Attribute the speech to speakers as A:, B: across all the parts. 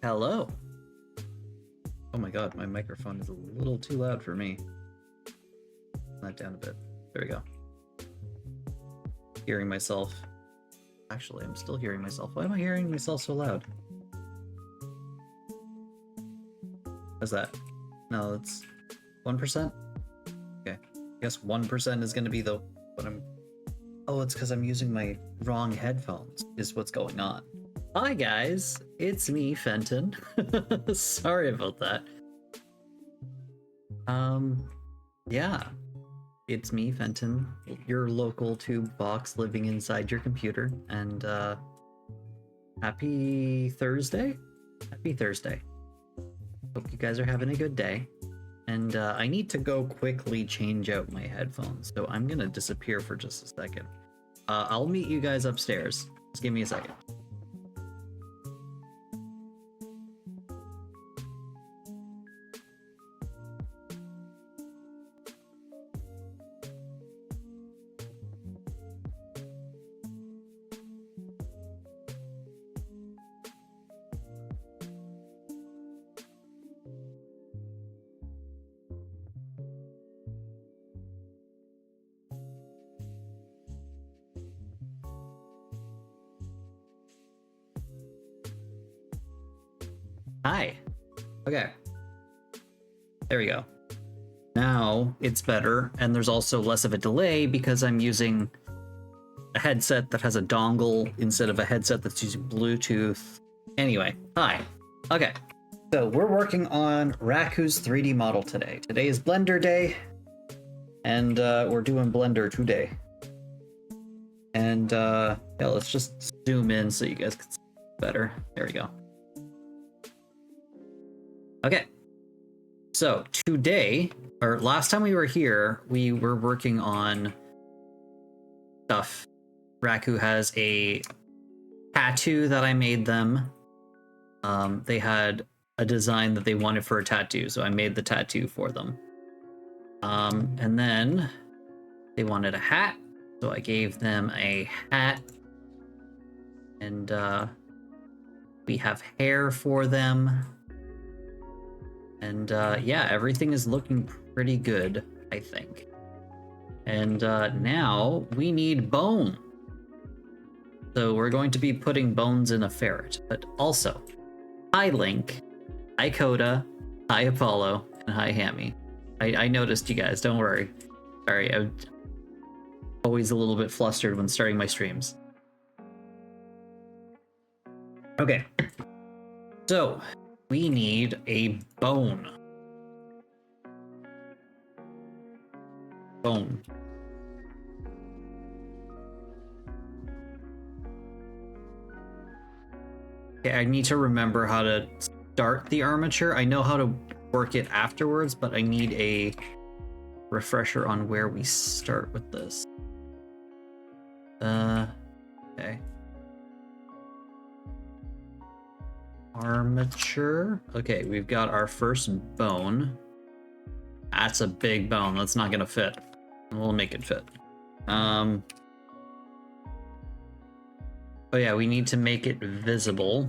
A: Hello. Oh my god, my microphone is a little too loud for me. Turn that down a bit. There we go. Hearing myself. Actually, I'm still hearing myself. Why am I hearing myself so loud? How's that? No, it's 1%? Okay. I guess 1% is gonna be the what I'm. Oh, it's because I'm using my wrong headphones, is what's going on. Hi guys, it's me, Fenton. Sorry about that. Yeah, it's me, Fenton, your local tube box living inside your computer, and happy Thursday? Happy Thursday. Hope you guys are having a good day. And I need to go quickly change out my headphones, so I'm gonna disappear for just a second. I'll meet you guys upstairs. Just give me a second. Hi. Okay. There we go. Now it's better, and there's also less of a delay because I'm using a headset that has a dongle instead of a headset that's using Bluetooth. Anyway, hi. Okay. So we're working on Raku's 3D model today. Today is Blender Day, and we're doing Blender today. And yeah, let's just zoom in so you guys can see better. There we go. Okay, so today, or last time we were here, we were working on stuff. Raku has a tattoo that I made them. They had a design that they wanted for a tattoo, so I made the tattoo for them. And then they wanted a hat, so I gave them a hat. And we have hair for them. And yeah, everything is looking pretty good, I think. And now we need bone. So we're going to be putting bones in a ferret. But also, hi Link, hi Coda, hi Apollo, and hi Hammy. I noticed you guys, don't worry. Sorry, I'm always a little bit flustered when starting my streams. Okay, so we need a bone. Bone. Okay, I need to remember how to start the armature. I know how to work it afterwards, but I need a refresher on where we start with this. Okay. Armature. Okay, we've got our first bone. That's a big bone. That's not gonna fit. We'll make it fit. Oh yeah, we need to make it visible.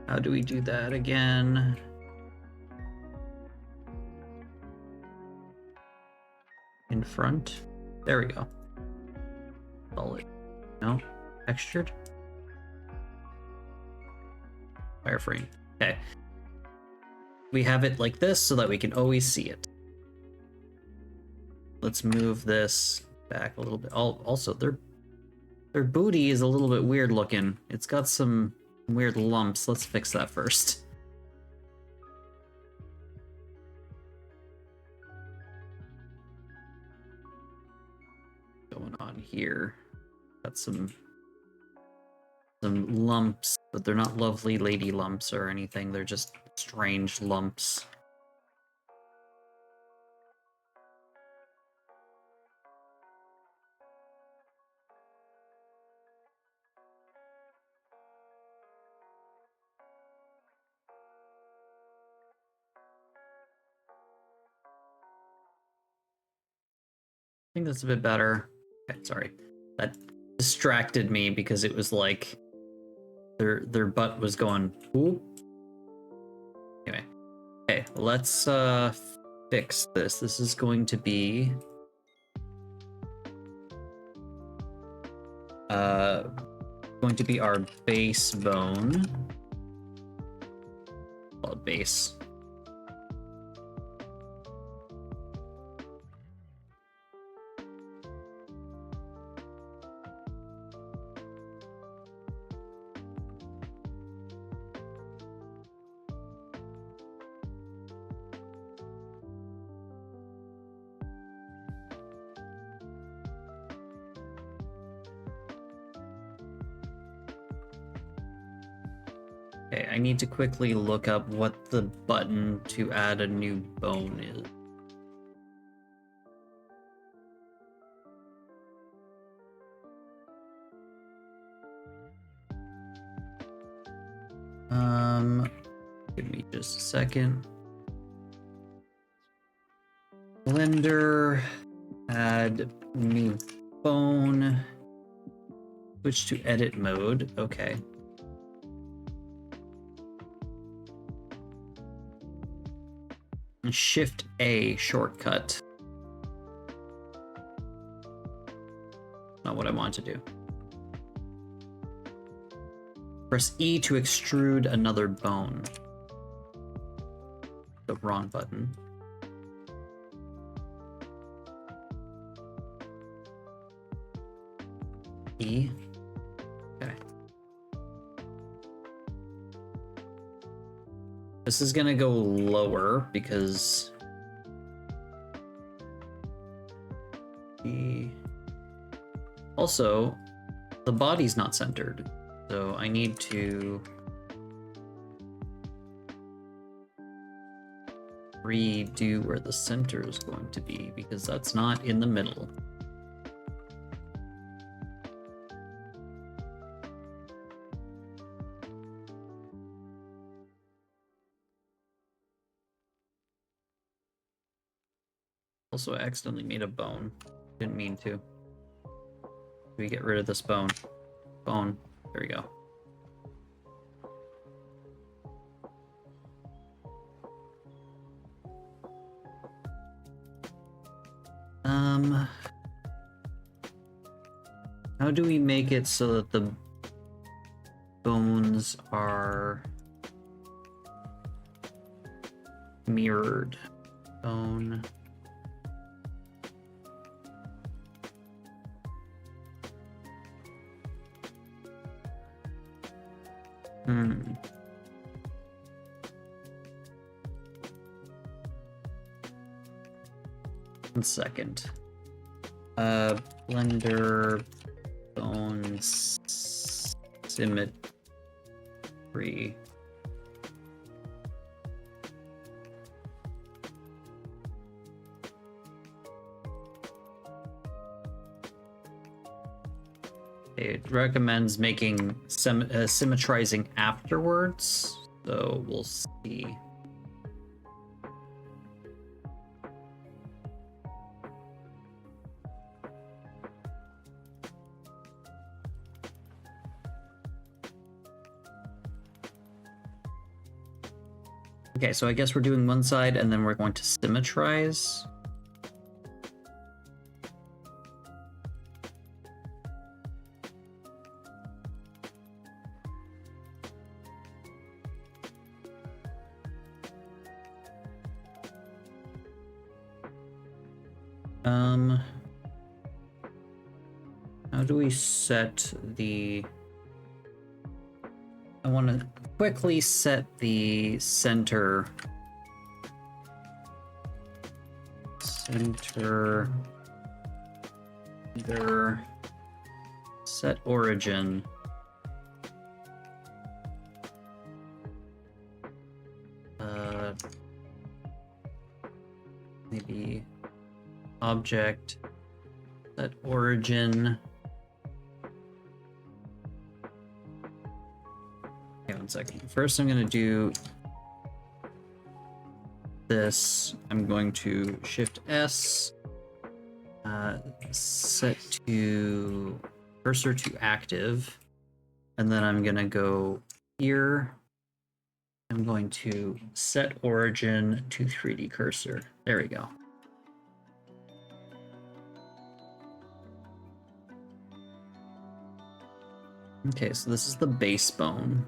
A: How do we do that again? In front. There we go. Solid. No? Textured? Wireframe. Okay. We have it like this so that we can always see it. Let's move this back a little bit. Also, their booty is a little bit weird looking. It's got some weird lumps. Let's fix that first. Going on here. Got some lumps, but they're not lovely lady lumps or anything. They're just strange lumps. I think that's a bit better. Okay, sorry. That distracted me because it was like their butt was going whoop. Anyway, okay, let's fix this. This is going to be our base bone. Call it base. Okay, I need to quickly look up what the button to add a new bone is. Give me just a second. Blender, add new bone, switch to edit mode. Okay. Shift A shortcut. Not what I want to do. Press E to extrude another bone. The wrong button. E. Okay. This is gonna go lower because also the body's not centered, so I need to redo where the center is going to be because that's not in the middle. Also, I accidentally made a bone. Didn't mean to. We get rid of this bone. Bone. There we go. How do we make it so that the bones are mirrored? Bone. One second. Blender bone symmetry. It recommends making symmetrizing afterwards, so we'll see. Okay, so I guess we're doing one side and then we're going to symmetrize. How do we set the... I want to quickly set the center set origin. Maybe object set origin. Okay, 1 second. First, I'm going to do this. I'm going to Shift S, set to cursor to active, and then I'm gonna go here. I'm going to set origin to 3D cursor. There we go. Okay, so this is the base bone.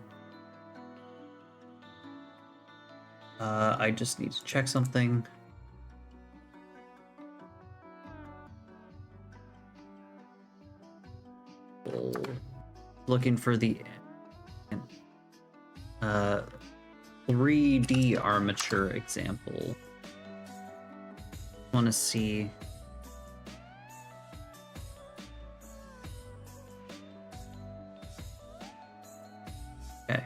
A: I just need to check something. Looking for the 3D armature example. Want to see. Okay.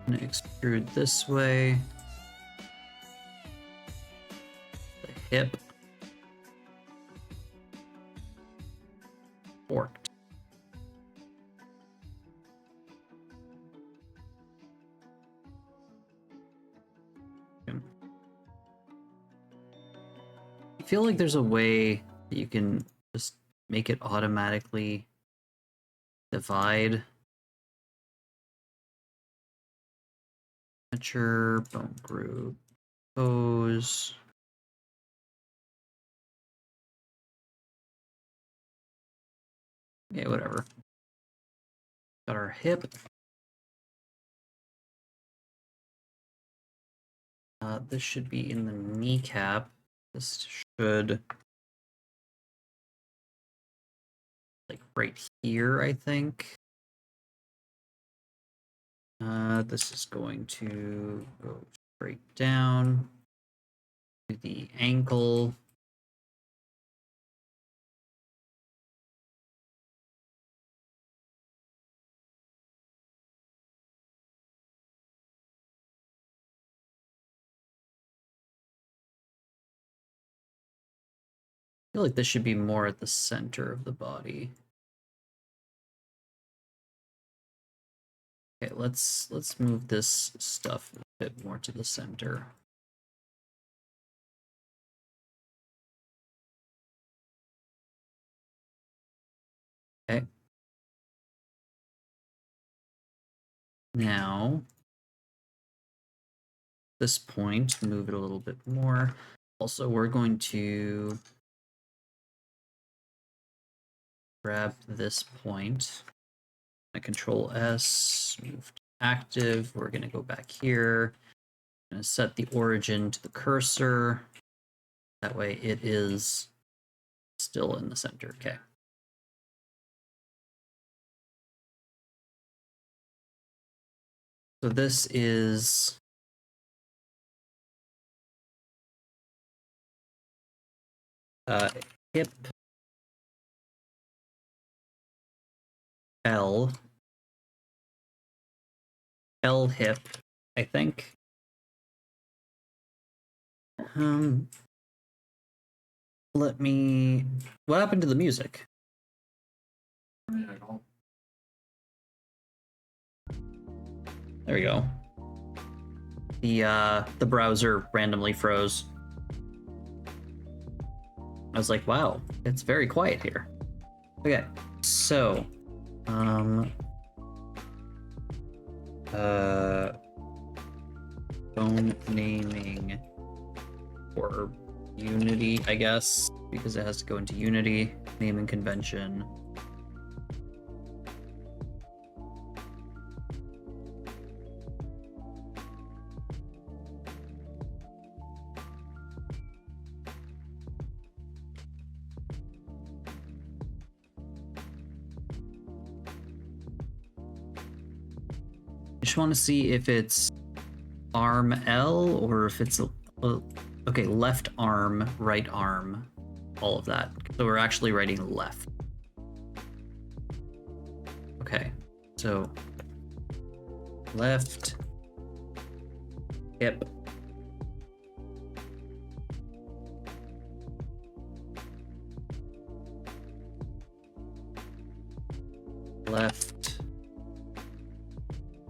A: I'm gonna extrude this way. The hip. Forked. I feel like there's a way that you can just make it automatically divide. Mature, bone group, pose. Yeah, whatever. Got our hip. This should be in the kneecap. This should, like, right here, I think. This is going to go straight down to the ankle. I feel like this should be more at the center of the body. Okay, let's move this stuff a bit more to the center. Okay. Now, this point, move it a little bit more. Also, we're going to grab this point. Control S, move to active. We're going to go back here. I'm going to set the origin to the cursor. That way it is still in the center. Okay. So this is hip L hip, I think. Let me. What happened to the music? There we go. The browser randomly froze. I was like, wow, it's very quiet here. Okay, so phone naming or Unity, I guess, because it has to go into Unity, naming convention. I just want to see if it's arm L or if it's okay, left arm, right arm, all of that. So we're actually writing left. Okay, so left hip. Left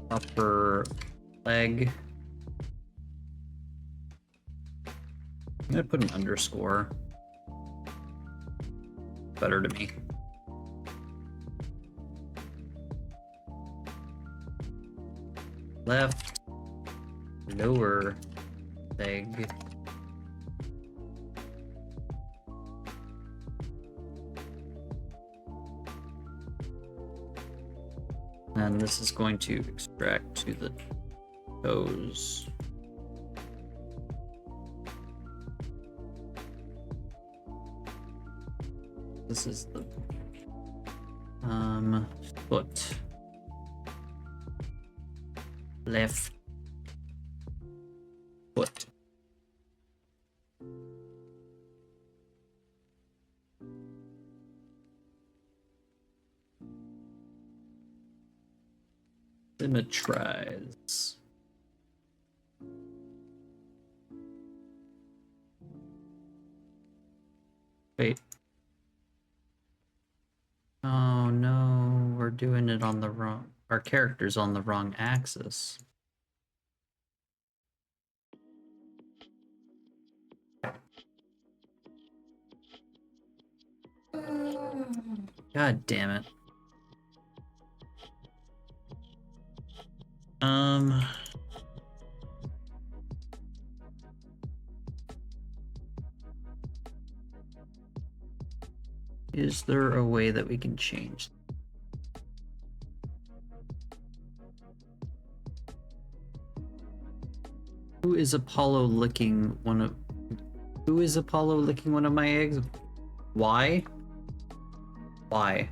A: upper leg. I'm gonna put an underscore. Better to me. Left lower leg. And this is going to extract to the toes. This is the foot. Left foot. Symmetrize. Wait. Oh no, we're doing it on the wrong... Our character's on the wrong axis. God damn it. Is there a way that we can change? Who is Apollo licking one of my eggs? Why? Why?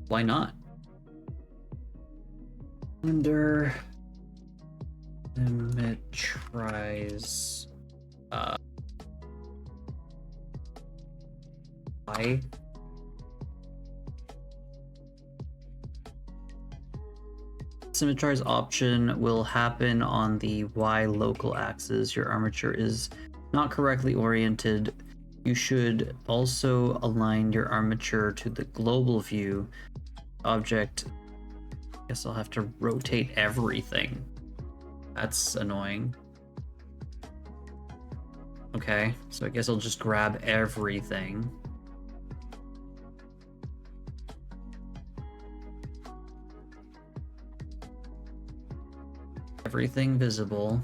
A: Why not? Under symmetrize. Why? Symmetrize option will happen on the Y local axis. Your armature is not correctly oriented. You should also align your armature to the global view. Object. Guess I'll have to rotate everything. That's annoying. Okay, so I guess I'll just grab everything. Everything visible.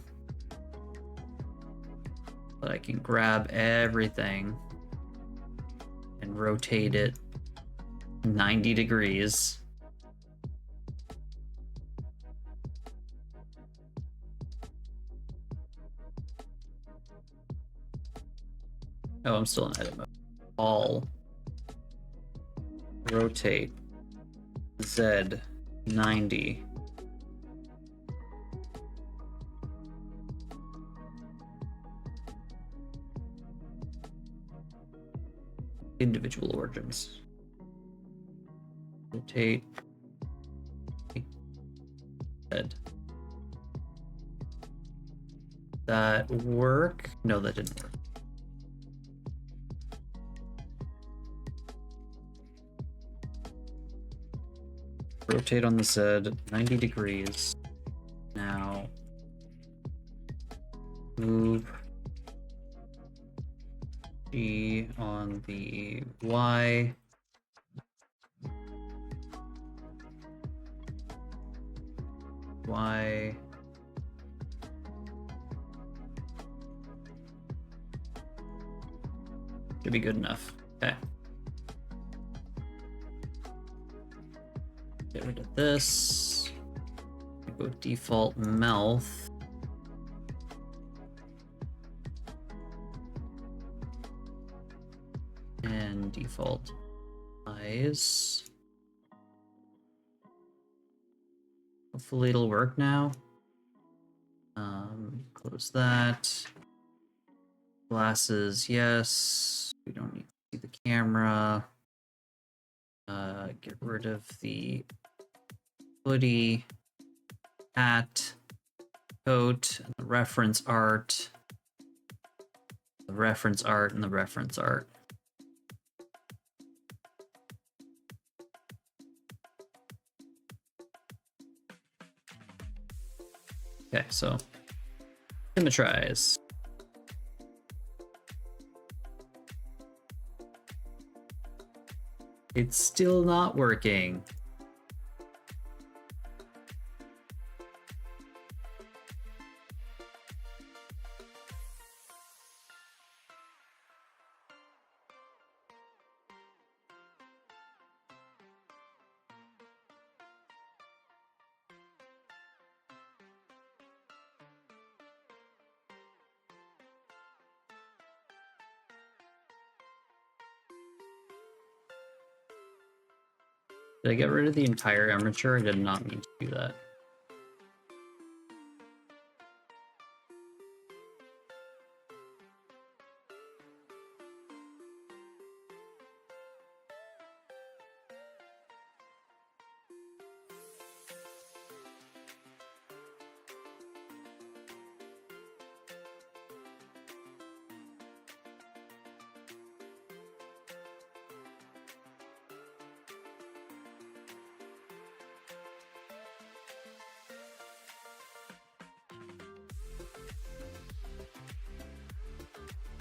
A: But I can grab everything and rotate it 90 degrees. Oh, I'm still in edit mode. All rotate Z 90. Individual origins. Rotate head. That work? No, that didn't work. Rotate on the Z 90 degrees. Now move G on the Y. Y. Should be good enough. Okay. Get rid of this. Go default mouth. And default eyes. Hopefully it'll work now. Close that. Glasses, yes. We don't need to see the camera. Get rid of the hoodie, hat, coat, and the reference art. The reference art and the reference art. Okay, so symmetrize. It's still not working. Did I get rid of the entire armature? I did not mean to do that.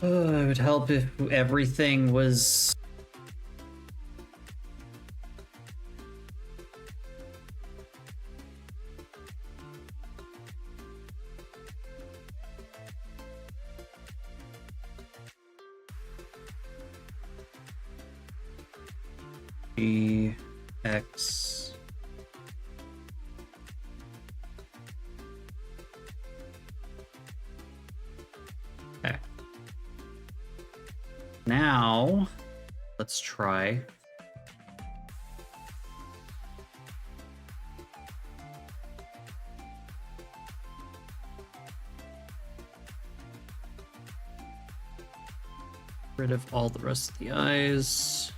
A: It would help if everything was... G, X... Okay. Now, let's try. Rid of all the rest of the eyes.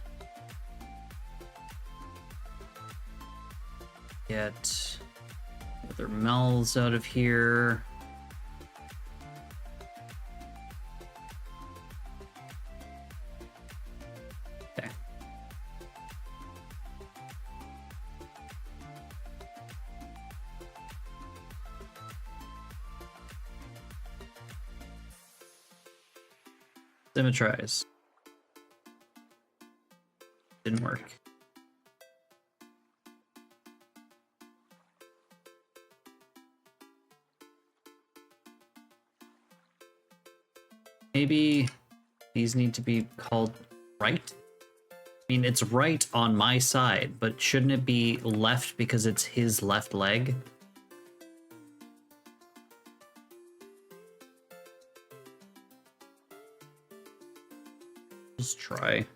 A: Get other mouths out of here. Okay. Symmetrize. Didn't work. Maybe these need to be called right? I mean, it's right on my side, but shouldn't it be left because it's his left leg? Just try.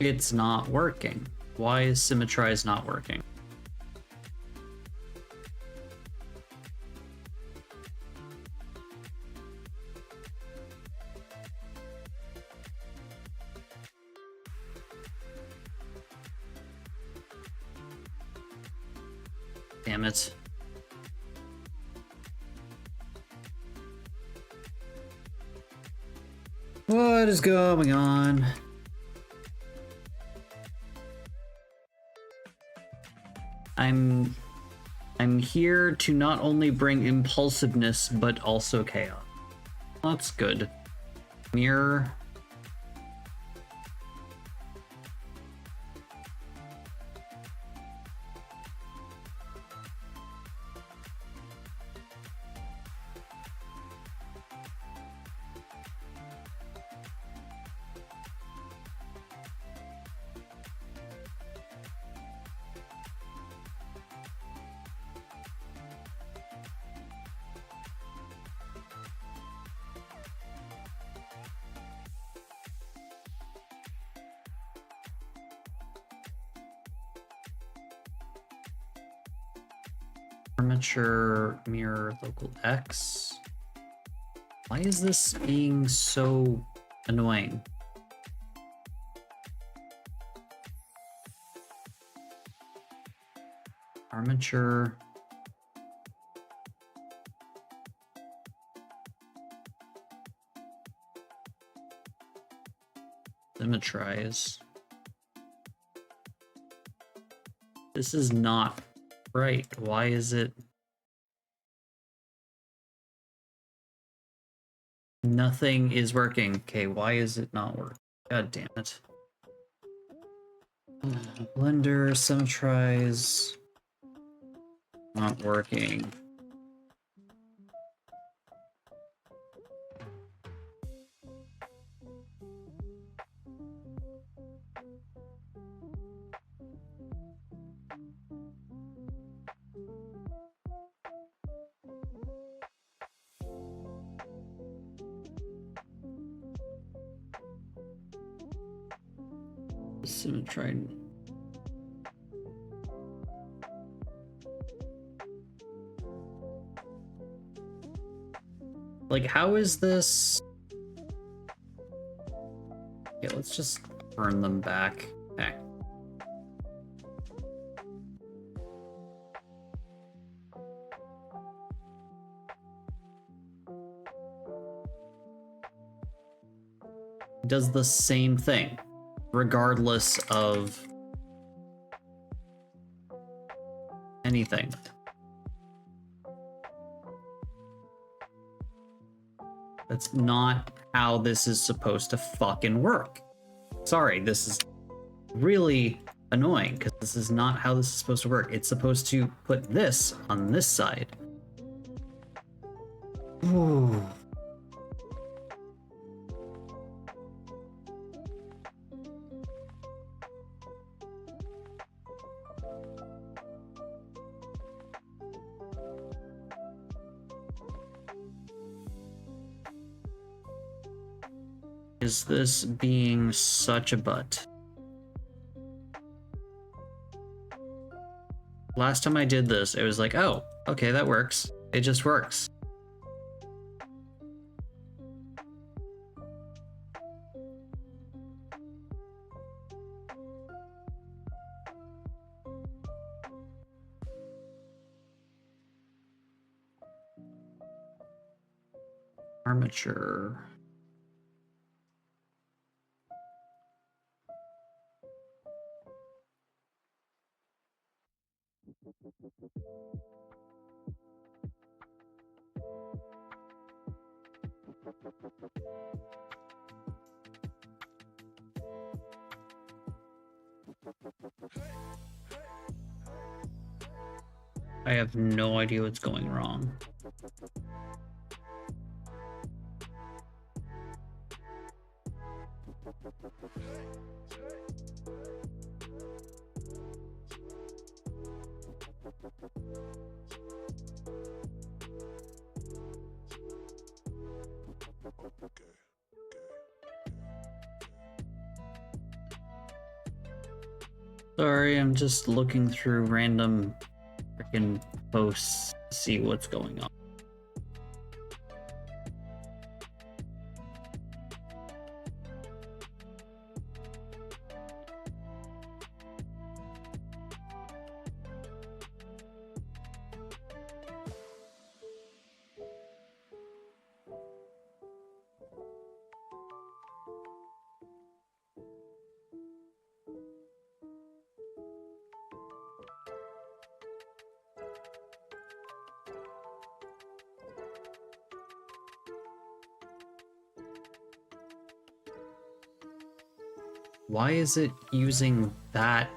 A: It's not working. Why is Symmetrize not working? Damn it. What is going on? I'm here to not only bring impulsiveness, but also chaos. That's good. Mirror. Armature mirror local X. Why is this being so annoying? Armature. Symmetrize. This is not right. Why is it? Nothing is working. Okay, why is it not working? God damn it. Blender, symmetrize. Not working. Symmetry. Like, how is this? Okay, let's just burn them back. Okay. Does the same thing, regardless of anything. That's not how this is supposed to fucking work. Sorry, this is really annoying because this is not how this is supposed to work. It's supposed to put this on this side. Ooh. Is this being such a butt? Last time I did this, it was like, oh, okay, that works. It just works. Armature. I have no idea what's going wrong. Sorry, I'm just looking through random freaking posts to see what's going on. Why is it using that?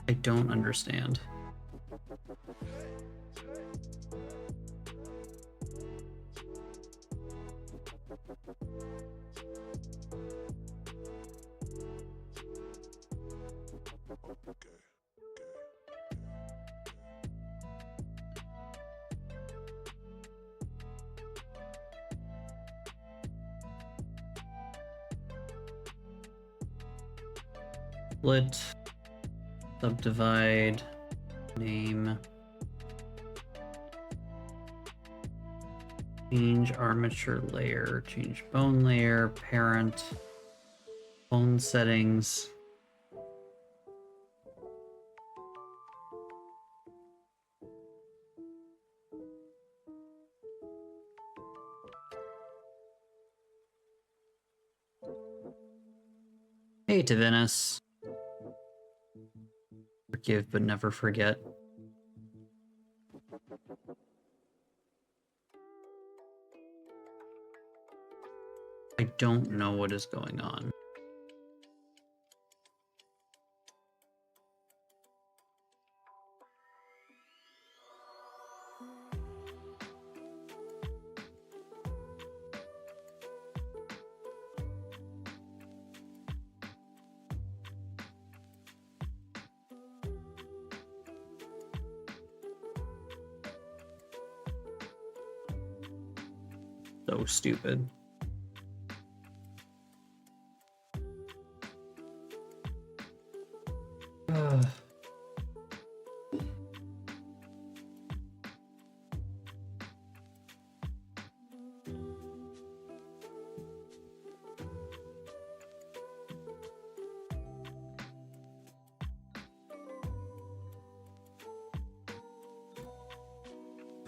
A: I don't understand. Subdivide, name, change armature layer, change bone layer, parent, bone settings. Hey, Tavinus. Forgive but never forget. I don't know what is going on. So stupid.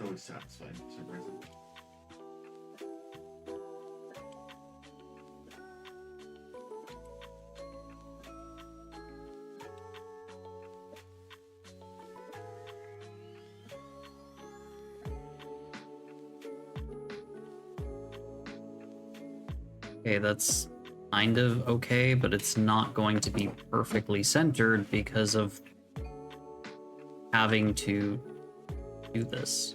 B: Always satisfied for some reason.
A: Okay, that's kind of okay, but it's not going to be perfectly centered because of having to do this.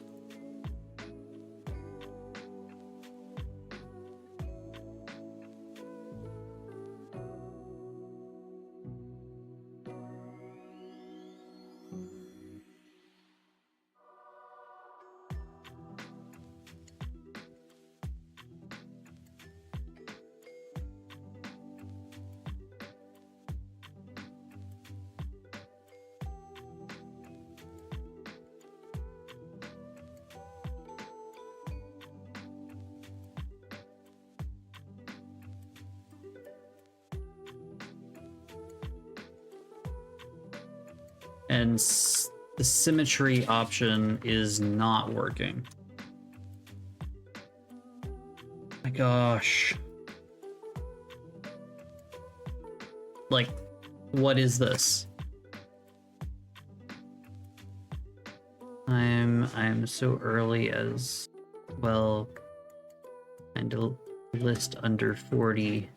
A: And the symmetry option is not working. My gosh. Like, what is this? I'm so early as well, and a list under 40.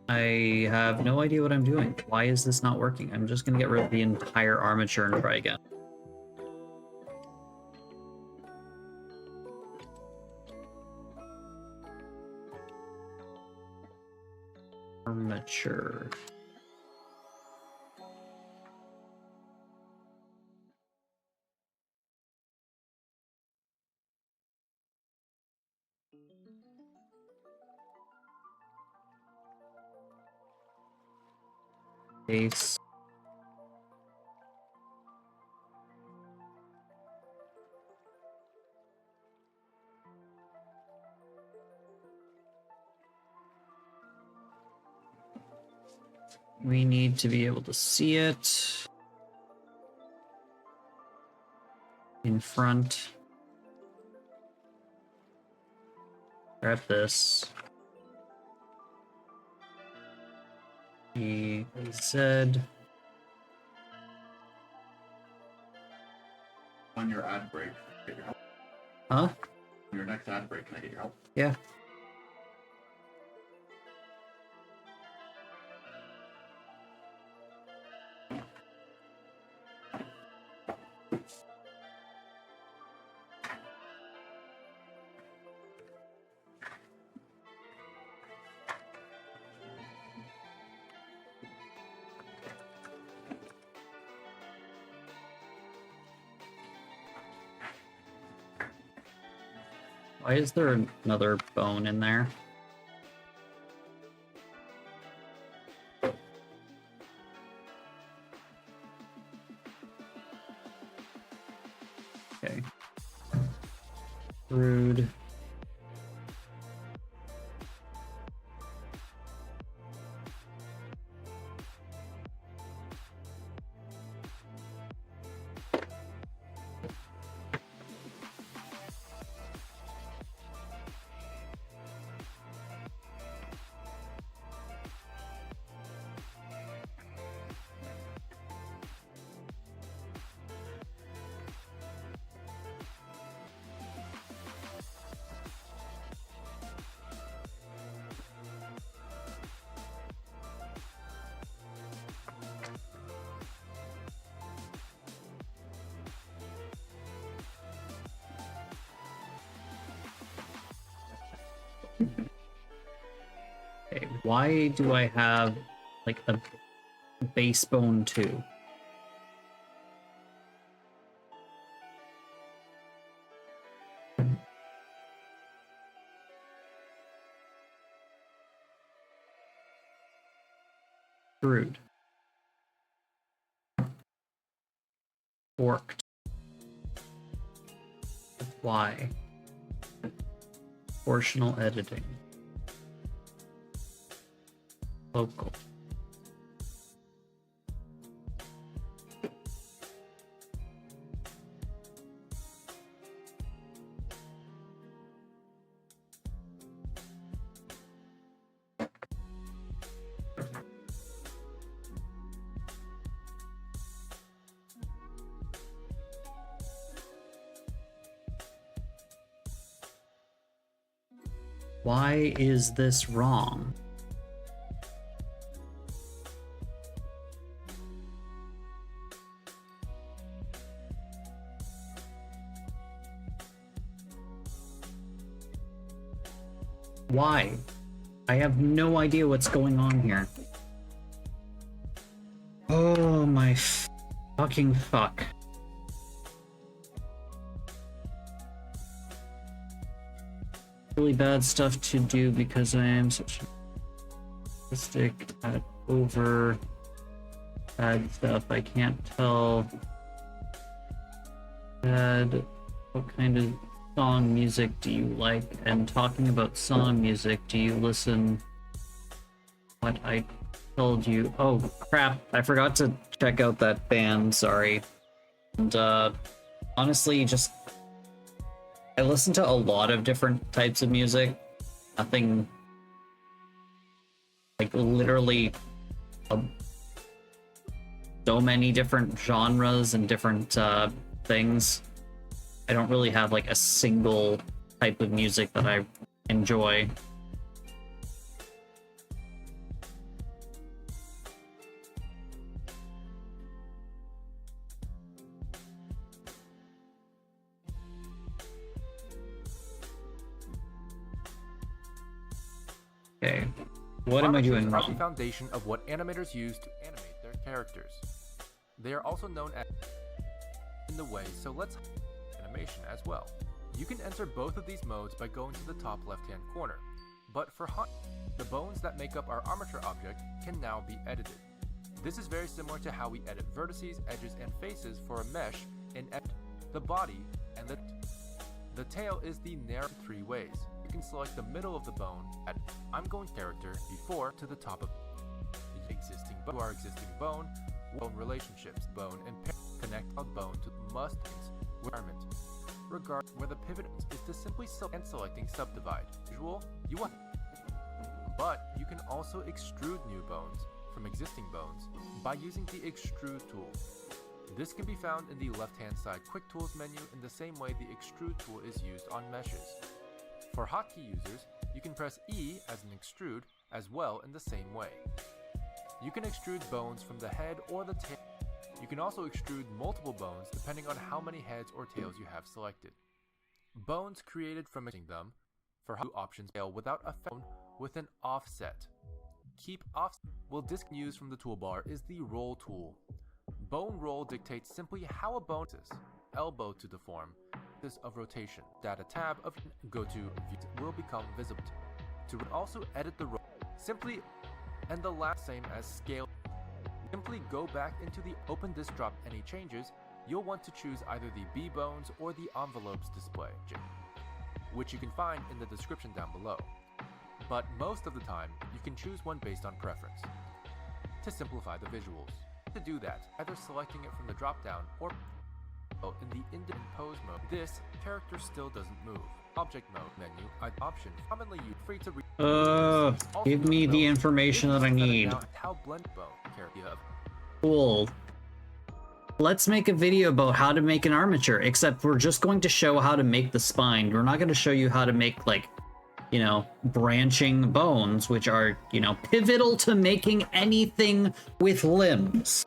A: I have no idea what I'm doing. Why is this not working? I'm just gonna get rid of the entire armature and try again. Armature. Base. We need to be able to see it in front. Grab this. Z.
B: On your ad break, get your help.
A: Huh?
B: On your next ad break, can I get your help?
A: Yeah. Why is there another bone in there? Okay. Rude. Okay, why do I have like a bass bone 2? Rude. Forked. Why? Proportional editing. Local. Why is this wrong? Why? I have no idea what's going on here. Oh my fucking fuck. Really bad stuff to do because I am such a stick at over bad stuff. I can't tell bad what kind of song music do you like, and talking about song music, do you listen what I told you? Oh crap, I forgot to check out that band, sorry. And honestly, just I listen to a lot of different types of music. Nothing like literally so many different genres and different things. I don't really have like a single type of music that I enjoy. Okay, what am I doing wrong?
C: The foundation of what animators use to animate their characters. They are also known as in the way, so let's animation as well. You can enter both of these modes by going to the top left-hand corner. But for hunt, the bones that make up our armature object can now be edited. This is very similar to how we edit vertices, edges, and faces for a mesh in the body and the tail is the narrow 3 ways. You can select the middle of the bone at I'm going character before to the top of the existing bone to our existing bone relationships, bone and connect a bone to must requirement. Regard where the pivot is to simply selecting subdivide. Usual, you want, but you can also extrude new bones from existing bones by using the extrude tool. This can be found in the left-hand side quick tools menu in the same way the extrude tool is used on meshes. For hotkey users, you can press E as an extrude as well in the same way. You can extrude bones from the head or the tail. You can also extrude multiple bones depending on how many heads or tails you have selected. Bones created from mixing them for options fail without a bone with an offset. Keep offset will used from the toolbar is the roll tool. Bone roll dictates simply how a bone is elbow to deform of rotation. Data tab of go to will become visible. To also edit the roll simply and the last same as scale. Simply go back into the open disk drop any changes you'll want to choose either the B-bones or the envelopes display, which you can find in the description down below. But most of the time, you can choose one based on preference. To simplify the visuals, to do that, either selecting it from the drop-down or in the indent pose mode, this character still doesn't move. Object mode menu, an option commonly used, free to
A: give me the information that I need.
C: How blend bone character you have.
A: Cool. Let's make a video about how to make an armature, except we're just going to show how to make the spine. We're not going to show you how to make, like, you know, branching bones, which are, you know, pivotal to making anything with limbs.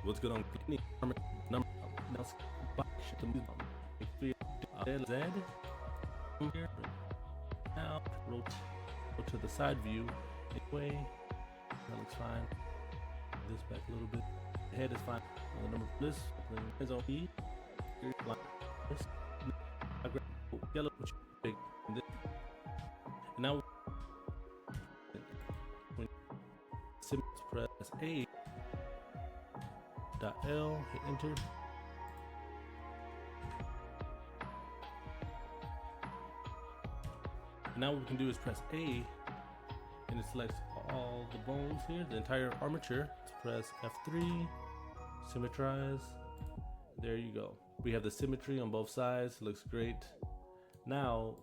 D: What's good on number Z here. Now rotate to the side view. Anyway, that looks fine. This back a little bit. The head is fine. The number of this is on E. This I grab yellow, which is big. And now when press A. L, hit enter. Now what we can do is press A, and it selects all the bones here, the entire armature. Let's press F3, symmetrize. There you go. We have the symmetry on both sides. It looks great. Now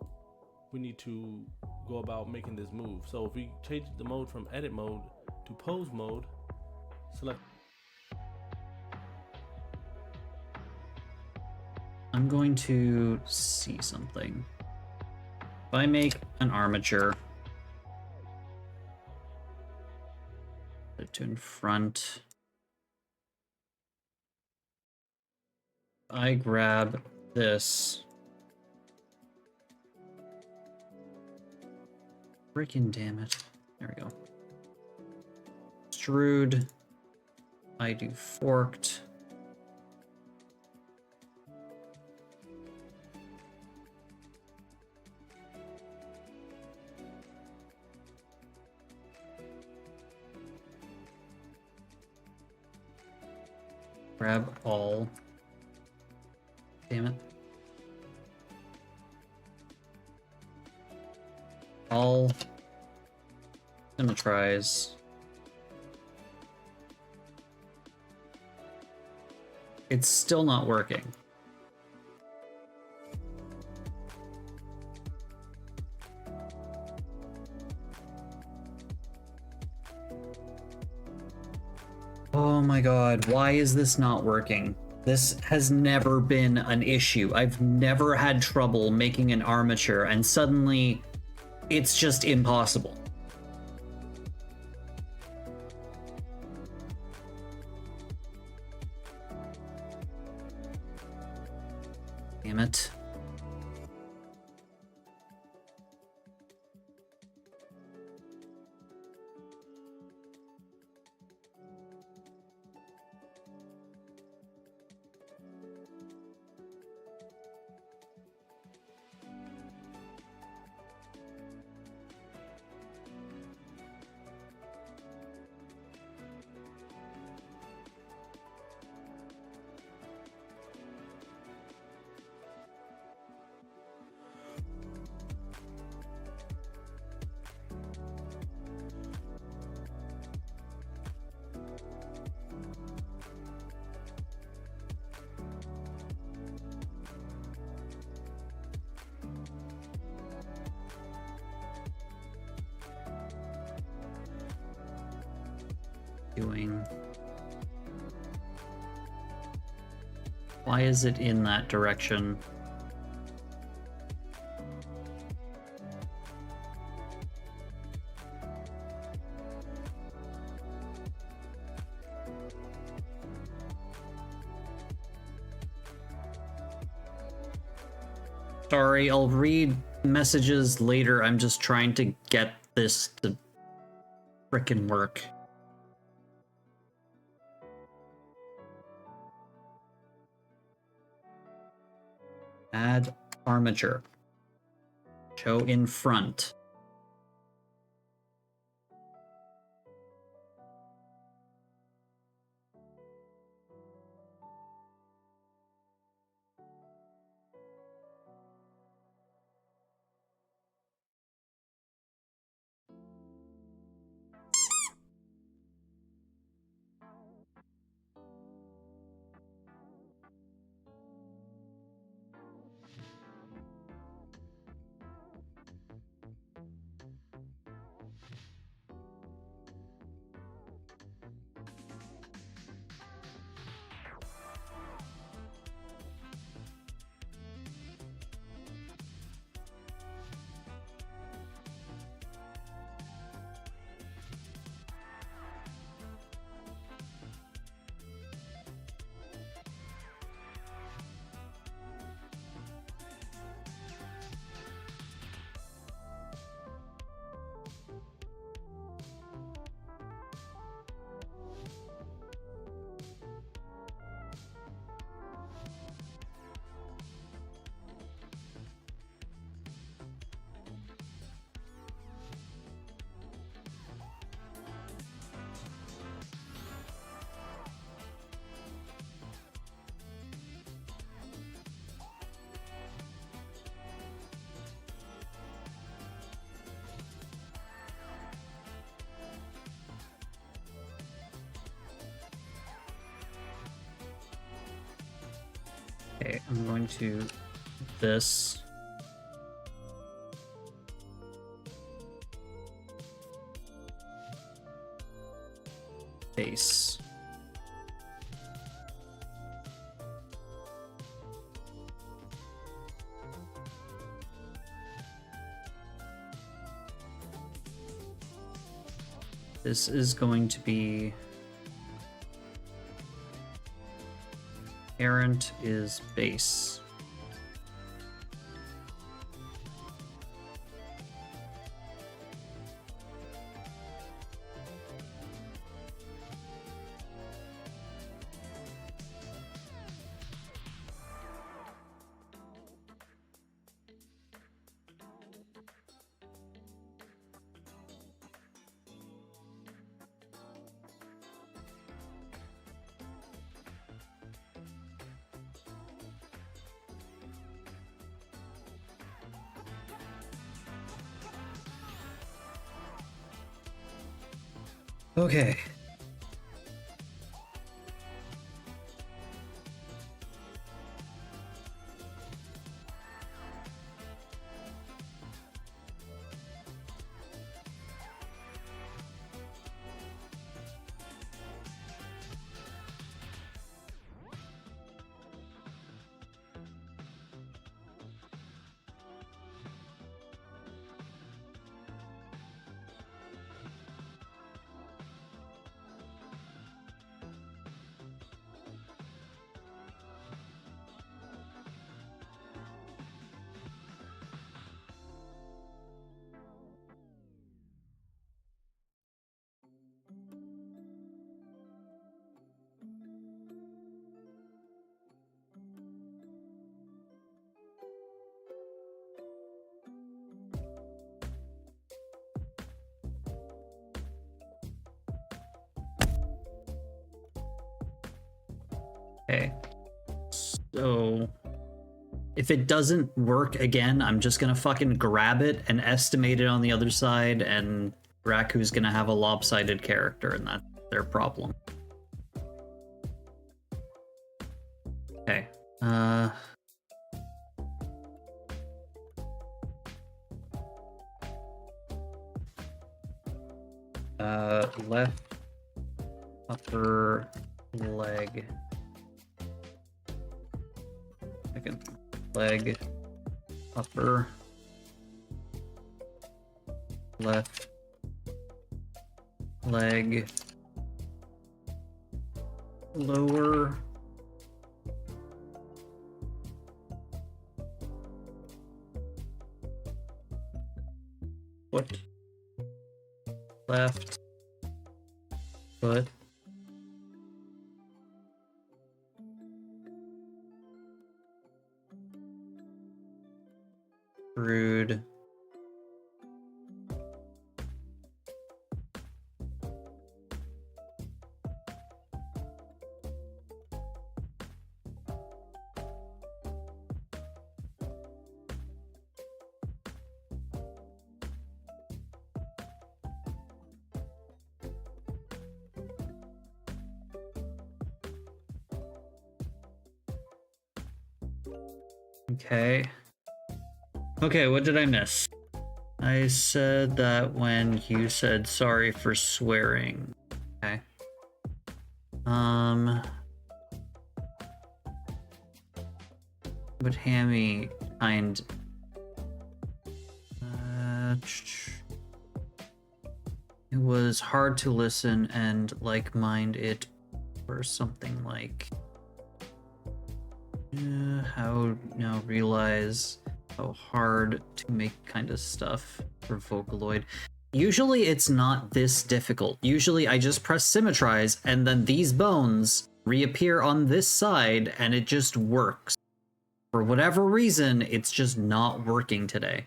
D: we need to go about making this move. So if we change the mode from edit mode to pose mode, select.
A: I'm going to see something. If I make an armature, put it to in front. I grab this. Freaking damn it. There we go. Extrude. I do forked. Grab all. Damn it. All. Symmetrize. It's still not working. Oh my god, why is this not working? This has never been an issue. I've never had trouble making an armature, and suddenly it's just impossible. Damn it. Doing. Why is it in that direction? Sorry, I'll read messages later. I'm just trying to get this to frickin' work. Add armature. Show in front. Okay, I'm going to this. Base. This is going to be parent is base. Okay. Okay. So if it doesn't work again, I'm just gonna fucking grab it and estimate it on the other side, and Raku's gonna have a lopsided character, and that's their problem. Okay. Left upper leg. Second leg. Upper. Left leg. Lower. Foot. Left foot. Rude. Okay. Okay, what did I miss? I said that when you said sorry for swearing. Okay. Would Hammy find it was hard to listen and like mind it or something like how now realize how hard to make kind of stuff for Vocaloid. Usually it's not this difficult. Usually I just press symmetrize and then these bones reappear on this side and it just works. For whatever reason, it's just not working today.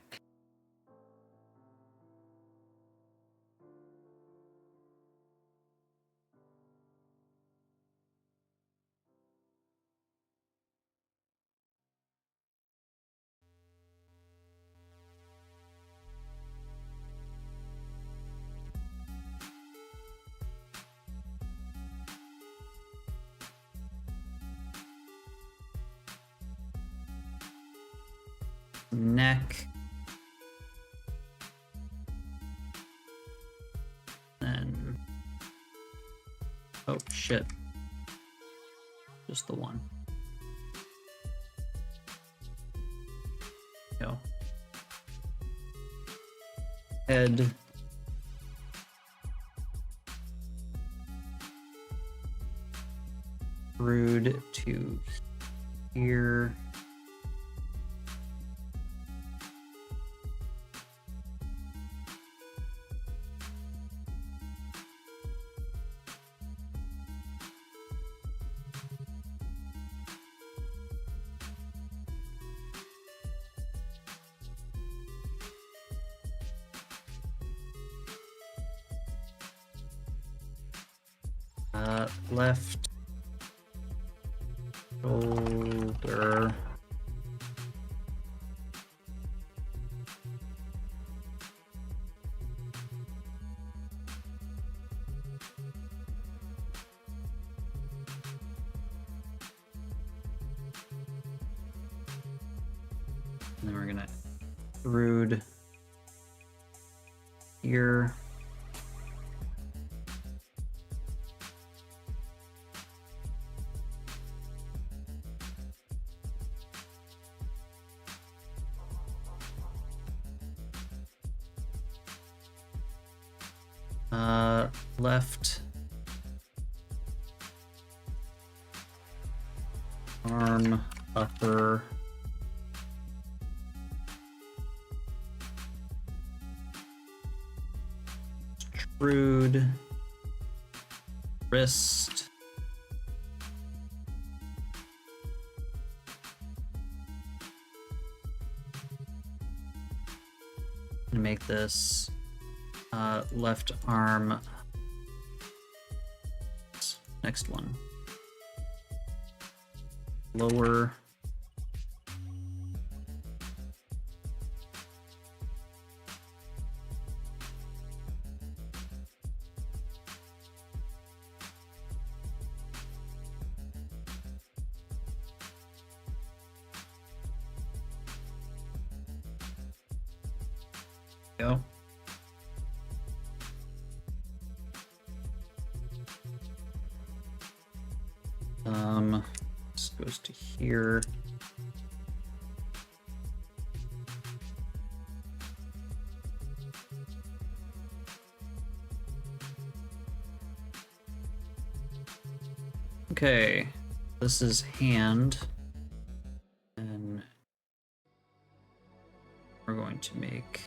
A: Neck. Then. Oh shit. Just the one. Go. Head. Rude to here. Left shoulder. And then we're gonna rude here. Left arm upper extrude wrist and make this left arm. Next one. Lower. Go. This goes to here. Okay, this is hand, and we're going to make,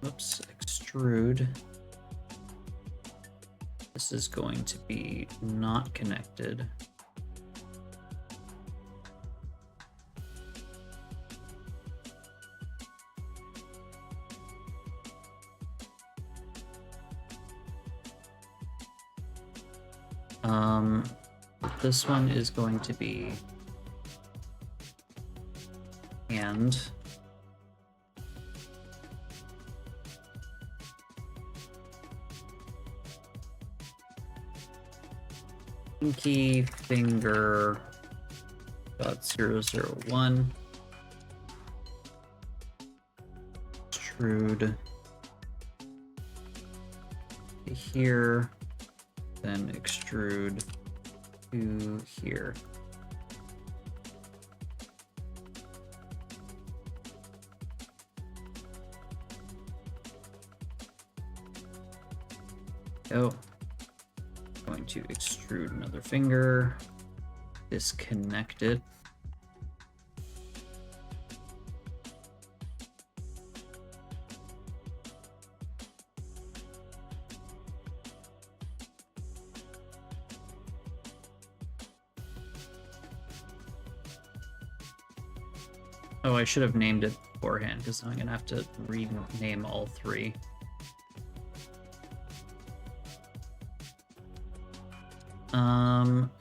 A: oops, extrude. This is going to be not connected. This one is going to be hand. Pinky finger .001. Extrude to here, then extrude to here. Oh, going to extrude another finger, disconnect it. Oh, I should have named it beforehand because I'm gonna have to rename all three.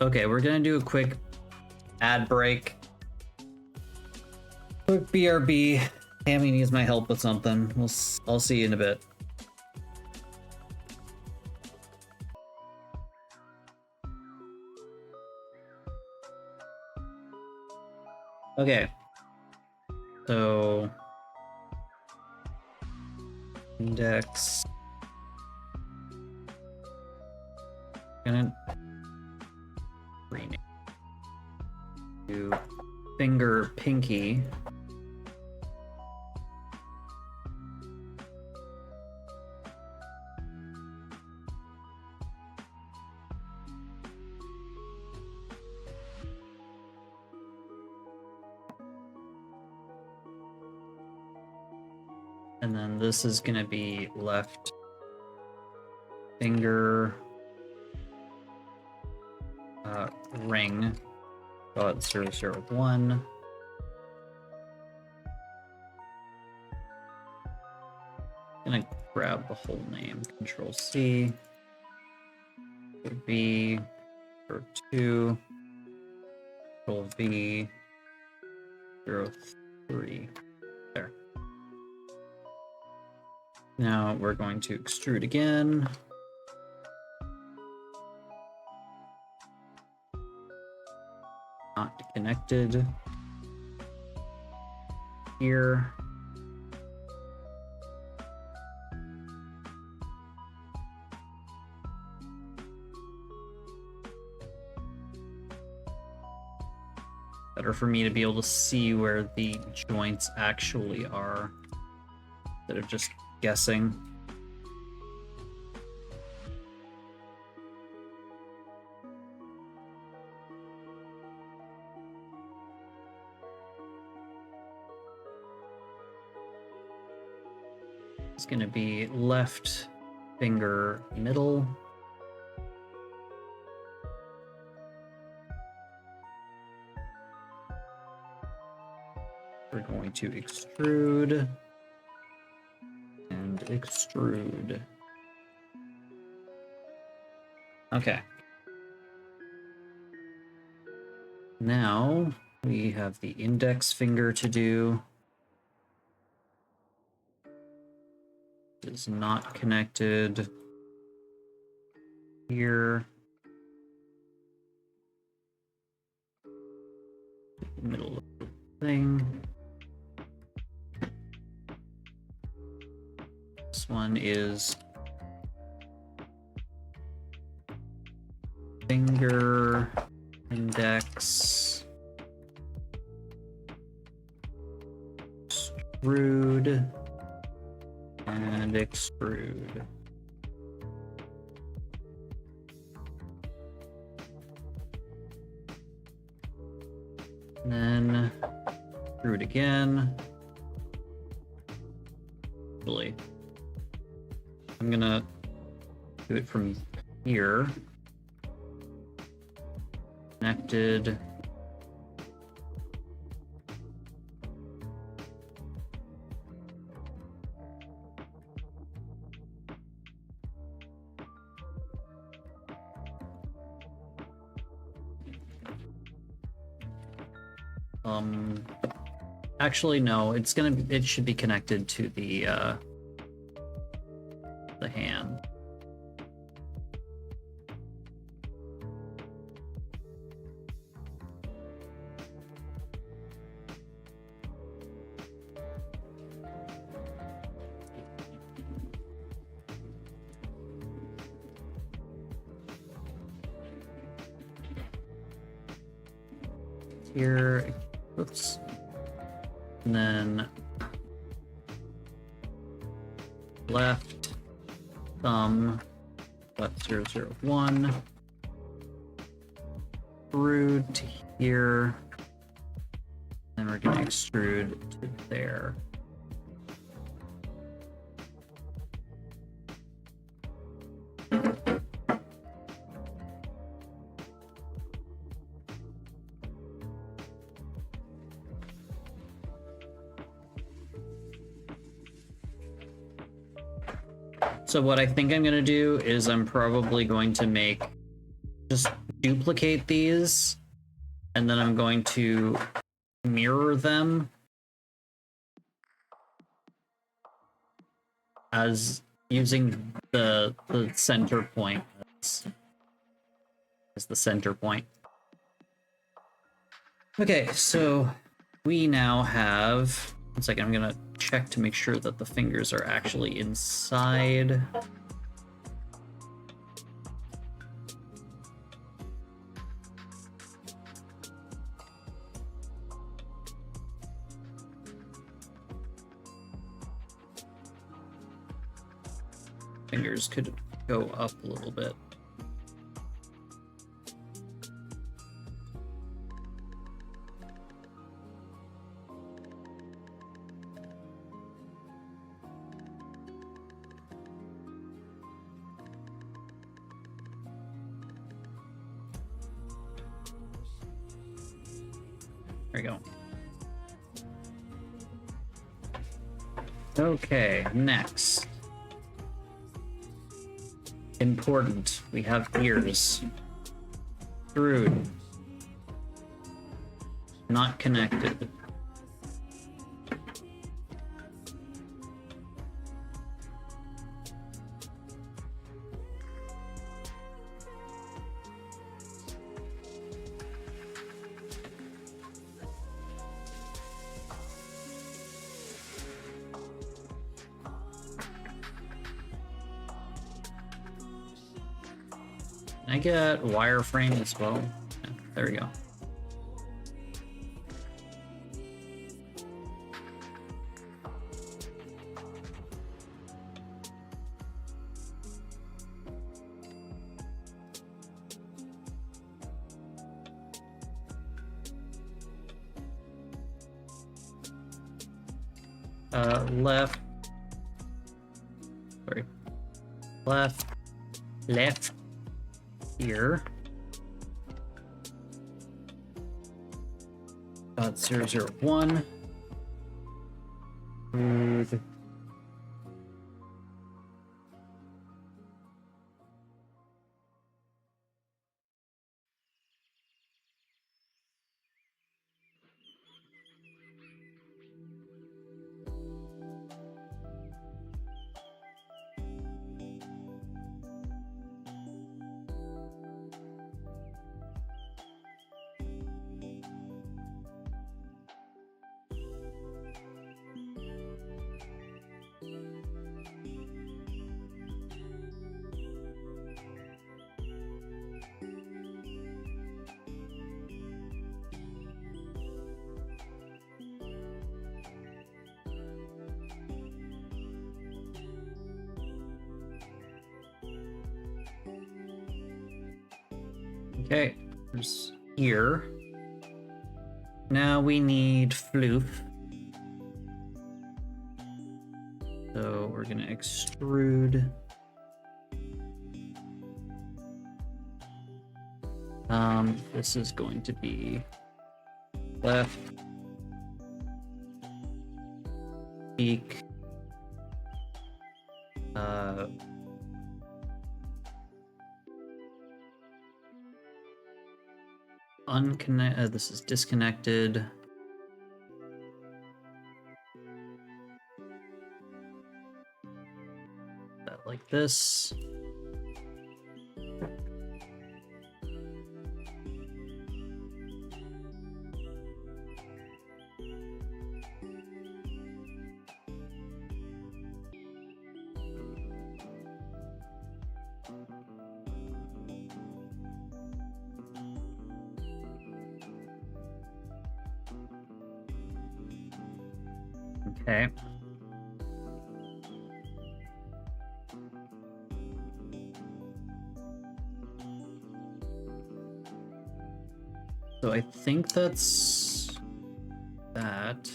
A: Okay, we're gonna do a quick ad break. Quick BRB. Tammy needs my help with something. I'll see you in a bit. Okay. So index. Gonna rename to finger pinky. And then this is gonna be left finger ring .001. Gonna grab the whole name, Control C, V, or 2, Control V, 03. There. Now we're going to extrude again. Not connected. Here. Better for me to be able to see where the joints actually are instead of just guessing. It's going to be left finger middle. We're going to extrude and extrude. Okay. Now we have the index finger to do. Is not connected here. Middle of the thing. This one is finger index extrude and extrude. And then extrude again. Really, I'm gonna do it from here. Connected. Actually, no. It should be connected to the hand. Here, oops, and then left thumb, left 001, extrude to here, and we're gonna extrude to there. So what I think I'm gonna do is I'm probably going to just duplicate these, and then I'm going to mirror them as using the center point as the center point. Okay, so we now have, one second, I'm gonna check to make sure that the fingers are actually inside. Fingers could go up a little bit. There we go. Okay, next. Important. We have ears. Screwed. Not connected. Can I get wireframe as well? Yeah, there we go. Left. Sorry. Left. Here. Dot 001. Smooth. Okay, there's ear. Now we need floof. So we're gonna extrude. This is going to be left beak. Unconnect. This is disconnected. like this. Okay. So I think that's that.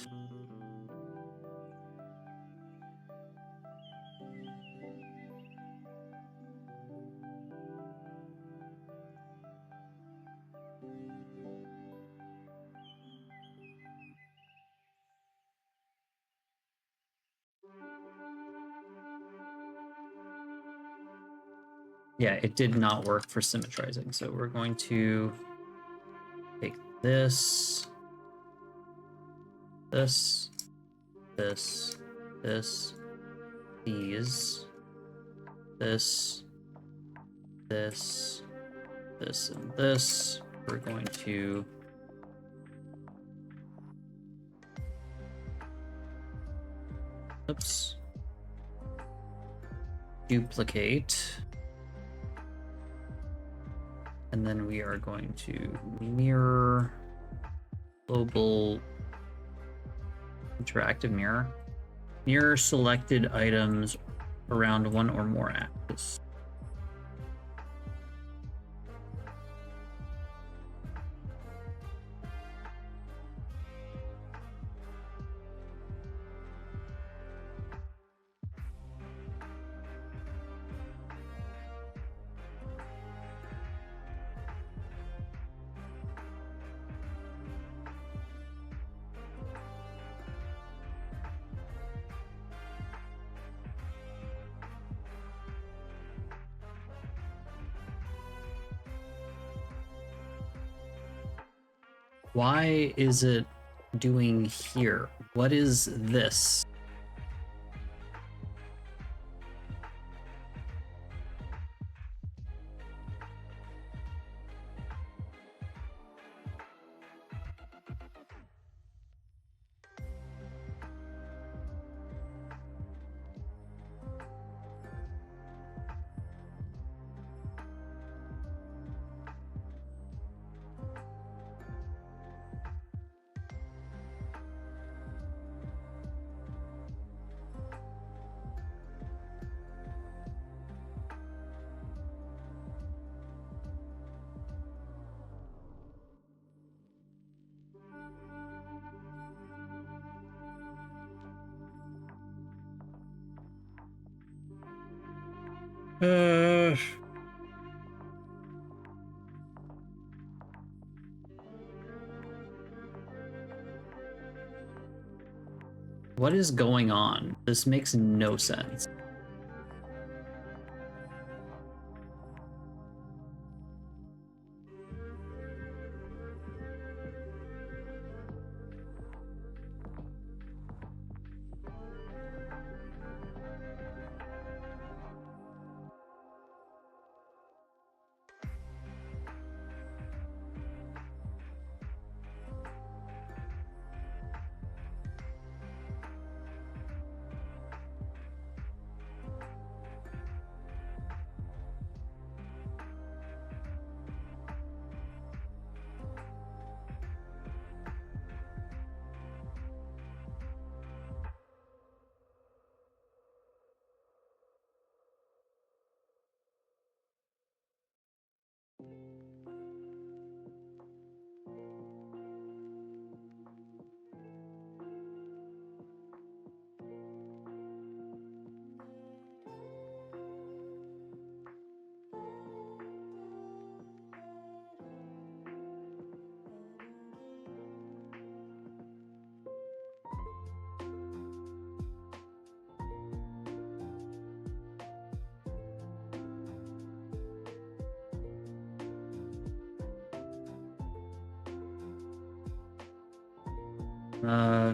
A: Yeah, it did not work for symmetrizing. So we're going to take this, this, this, this, these, this, this, this, and this. We're going to oops, duplicate. And then we are going to mirror global interactive mirror. Mirror selected items around one or more axes. Why is it doing here? What is this? What is going on? This makes no sense.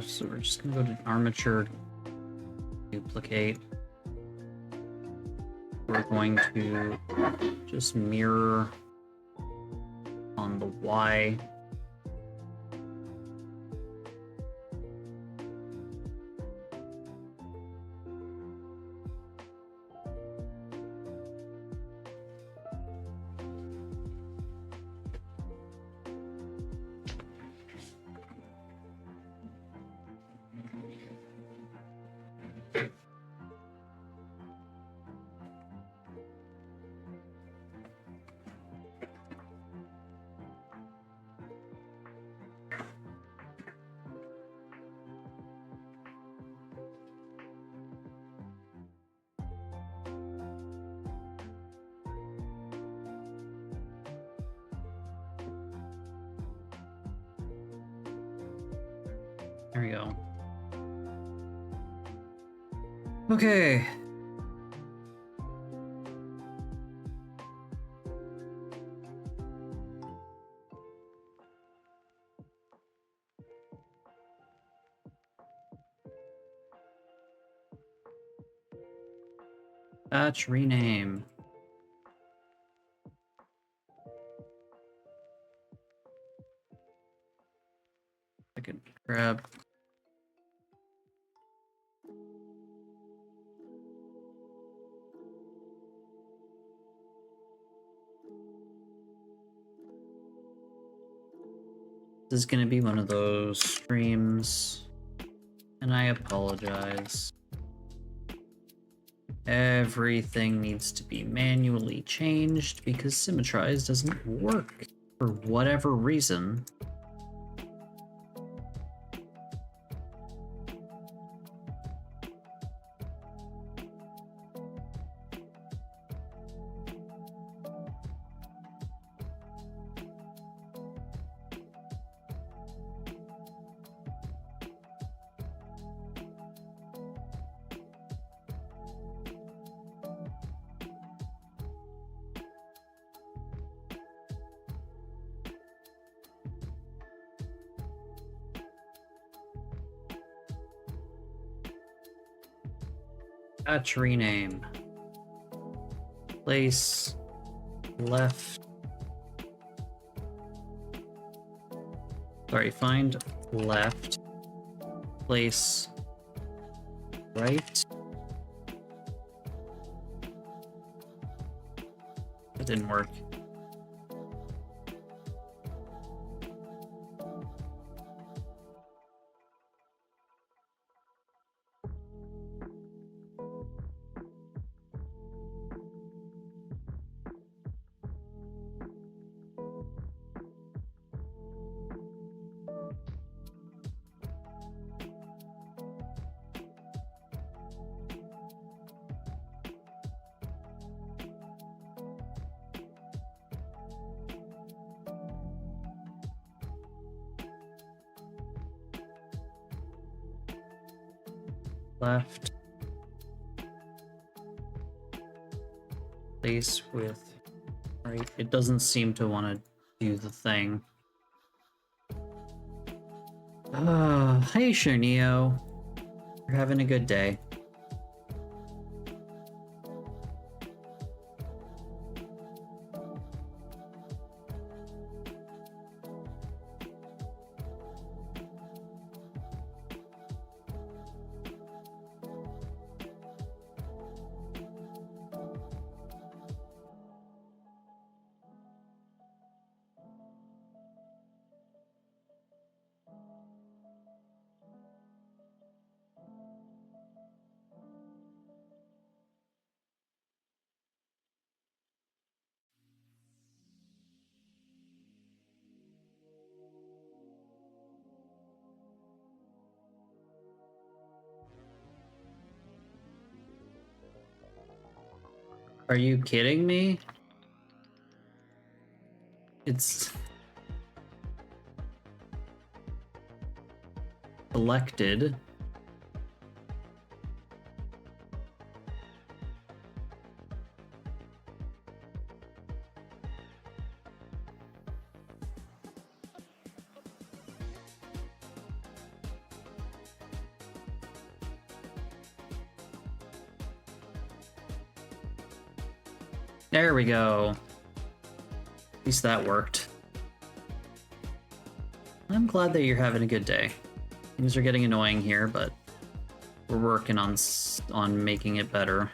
A: So we're just gonna go to armature, duplicate. we're going to just mirror on the Y. There we go. Okay. Batch rename. I can grab. This is gonna be one of those streams, and I apologize. Everything needs to be manually changed because Symmetrize doesn't work for whatever reason. Batch rename. Place left. Sorry, find left. Place right. That didn't work. Left. Place with right. It doesn't seem to want to do the thing. Hey Sherneo. You're having a good day. Are you kidding me? It's selected. There we go. At least that worked. I'm glad that you're having a good day. Things are getting annoying here, but we're working on making it better.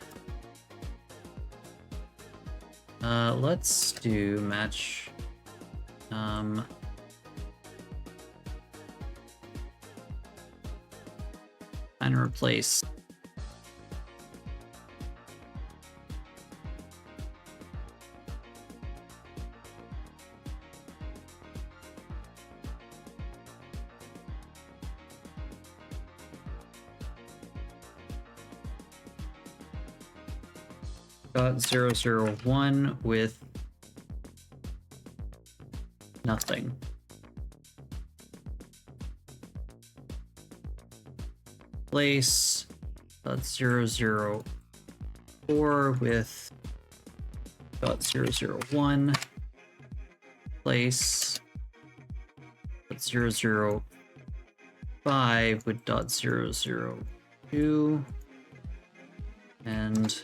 A: Let's do match. Find and replace. .001 with nothing. Place .004 with .001. Place .005 with .002 and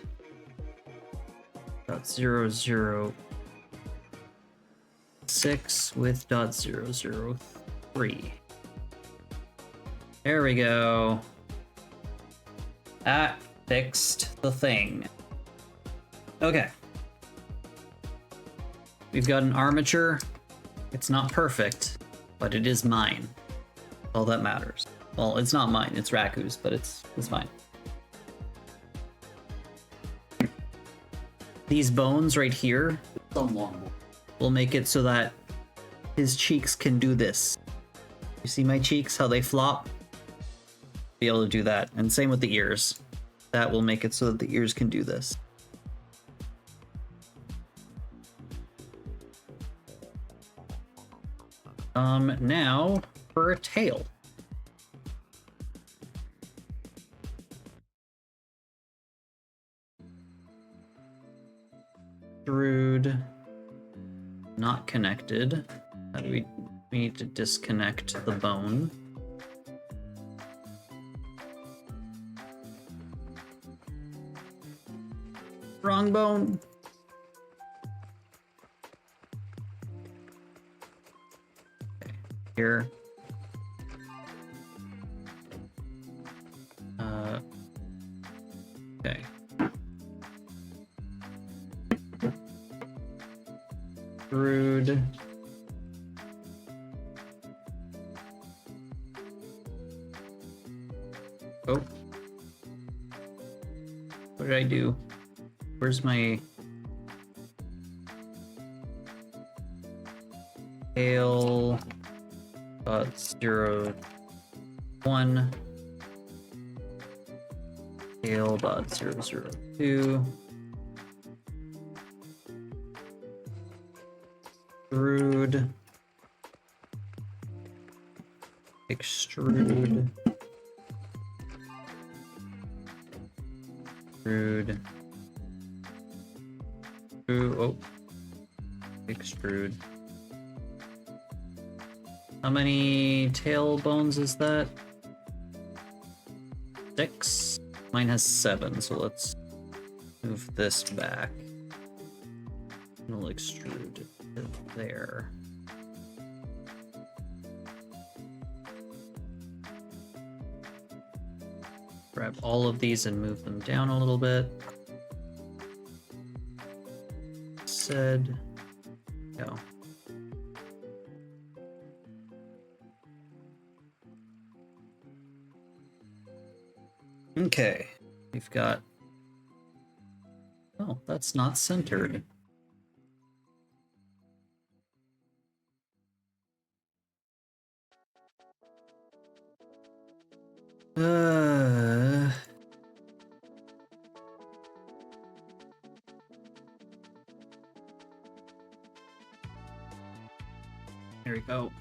A: .006 with .003. There we go. That fixed the thing. Okay. We've got an armature. It's not perfect, but it is mine. All that matters. Well, it's not mine, it's Raku's, but it's mine. These bones right here will make it so that his cheeks can do this. You see my cheeks, how they flop? Be able to do that. And same with the ears. That will make it so that the ears can do this. Now for a tail. Extrude, not connected. How do we need to disconnect the bone? Wrong bone. Okay, here. Okay. Rude. Oh. What did I do? Where's my tail? .01 tail .002 extrude extrude extrude extrude. How many tail bones is that? 6. Mine has 7, so let's move this back. We'll extrude it there. Grab all of these and move them down a little bit. Said, go. Okay, we've got. Oh, that's not centered. There we go.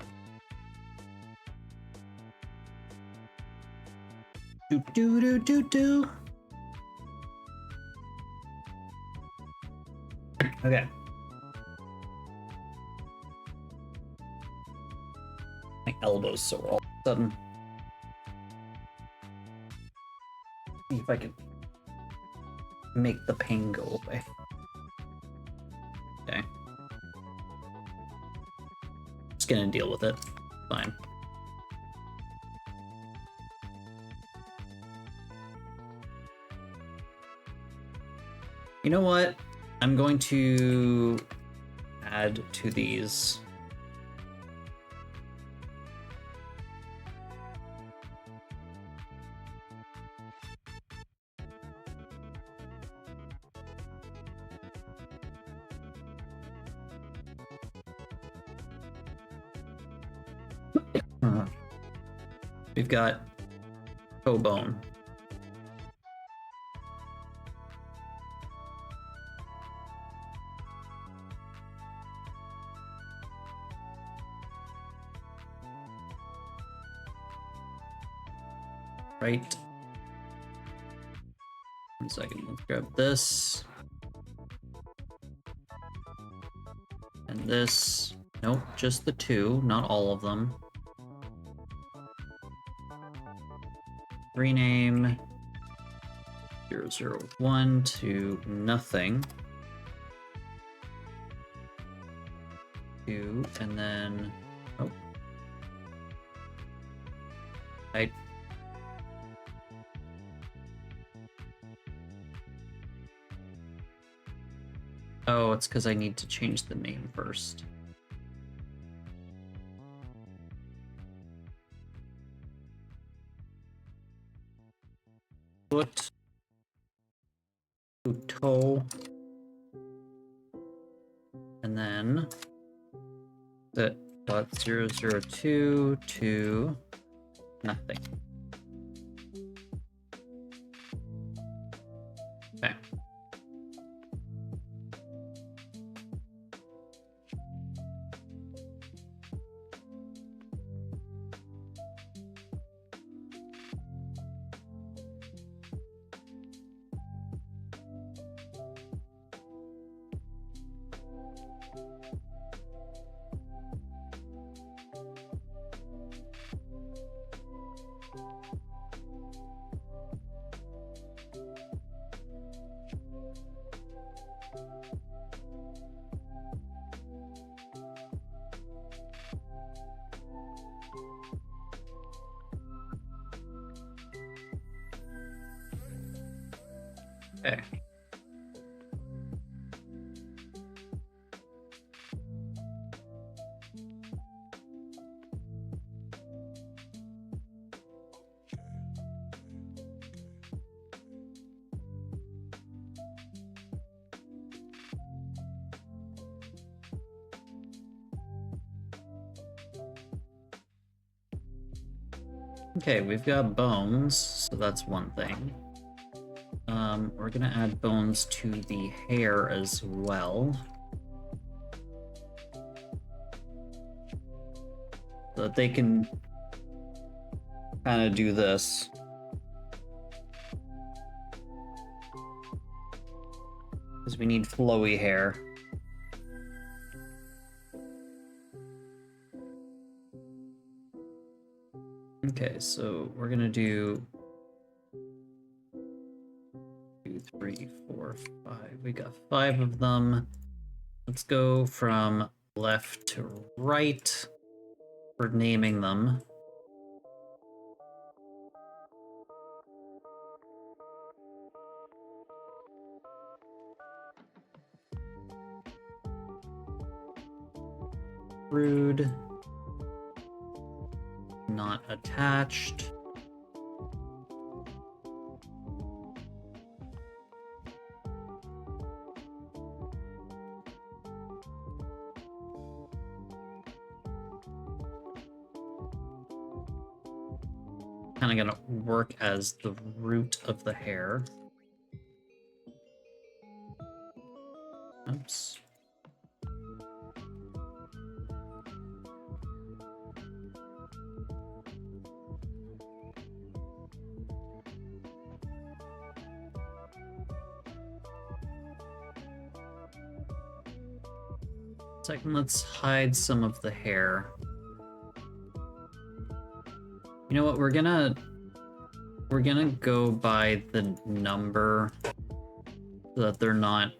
A: Do do do do do. Okay. My elbow's sore all of a sudden. See if I can make the pain go away. Okay. Just gonna deal with it. Fine. You know what? I'm going to add to these. We've got toe bone. Right. 1 second, let's grab this. And this. Nope, just the two, not all of them. Rename 001 to nothing. 2, and then, oh. Oh, it's because I need to change the name first. Foot to toe, and then the .002 to nothing. Okay. Okay. Okay, we've got bones, so that's one thing. We're gonna add bones to the hair as well. So that they can kind of do this. Because we need flowy hair. Okay, so we're gonna do 2, 3, 4, 5. We got 5 of them. Let's go from left to right for naming them. Rude. Not attached. Kind of gonna work as the root of the hair. Oops. Second, let's hide some of the hair. You know what, we're gonna go by the number so that they're not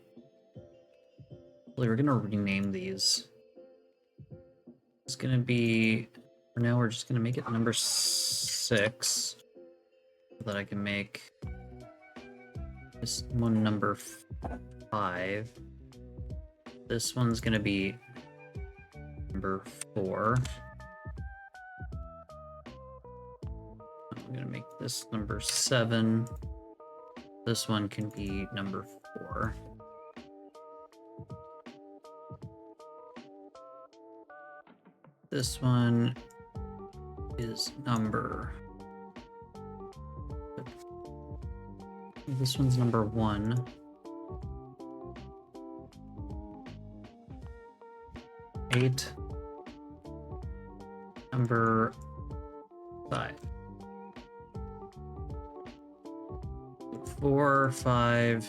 A: We're gonna rename these. It's gonna be, for now we're just gonna make it number 6 so that I can make this one number 5. This one's gonna be number 4. I'm gonna make this number 7. This one can be number 4. This one is number... This one's number 1. Eight. Number 5. 4, 5.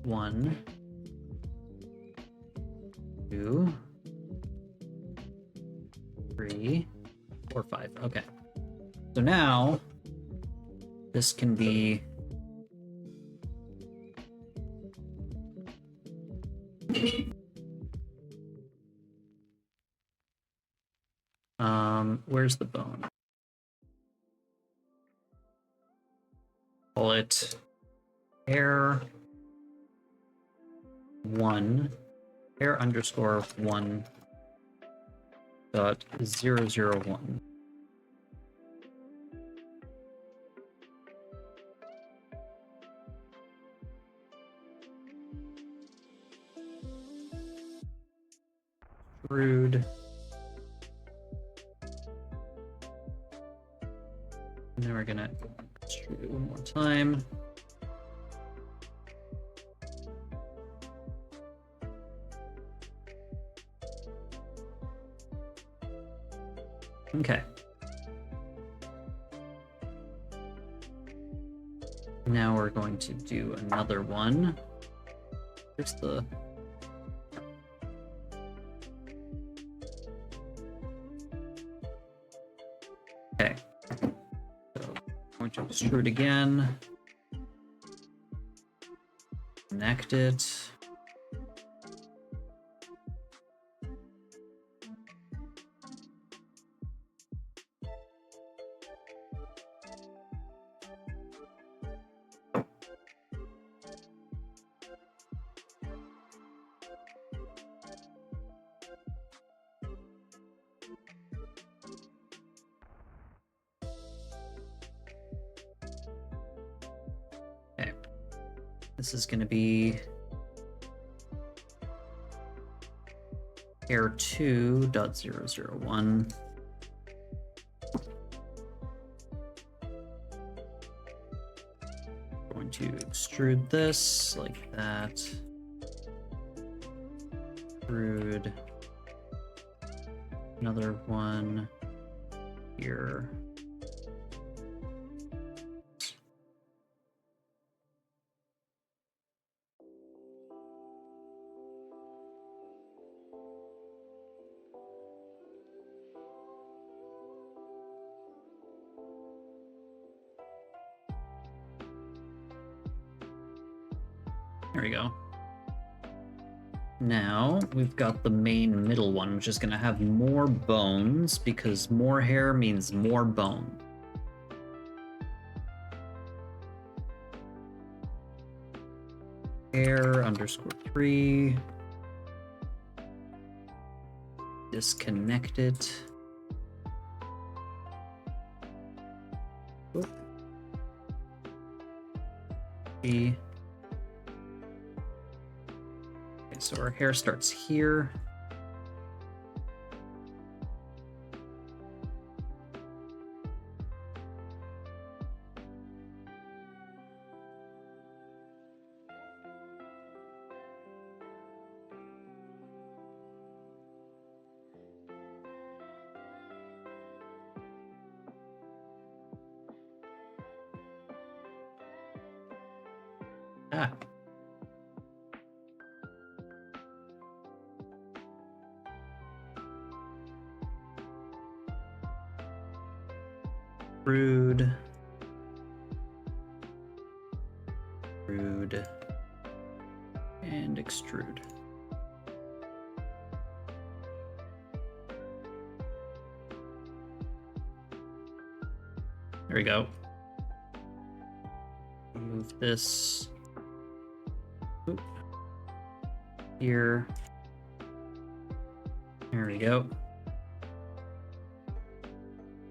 A: 1. 2, 3, 4, 5. Okay. So now this can be where's the bone? Call it hair 1. Hair underscore 1 dot 001. Rude. And then we're gonna extrude it one more time. Okay. Now we're going to do another one. Here's the... Okay. So I'm going to extrude again. Connect it. This is going to be hair 2.001. Going to extrude this like that. Extrude another one here. There we go. Now we've got the main middle one, which is going to have more bones because more hair means more bone. Hair underscore 3. Disconnect it. Oop. E. So our hair starts here. Ah. Rude. extrude, and extrude. There we go. Move this here. There we go.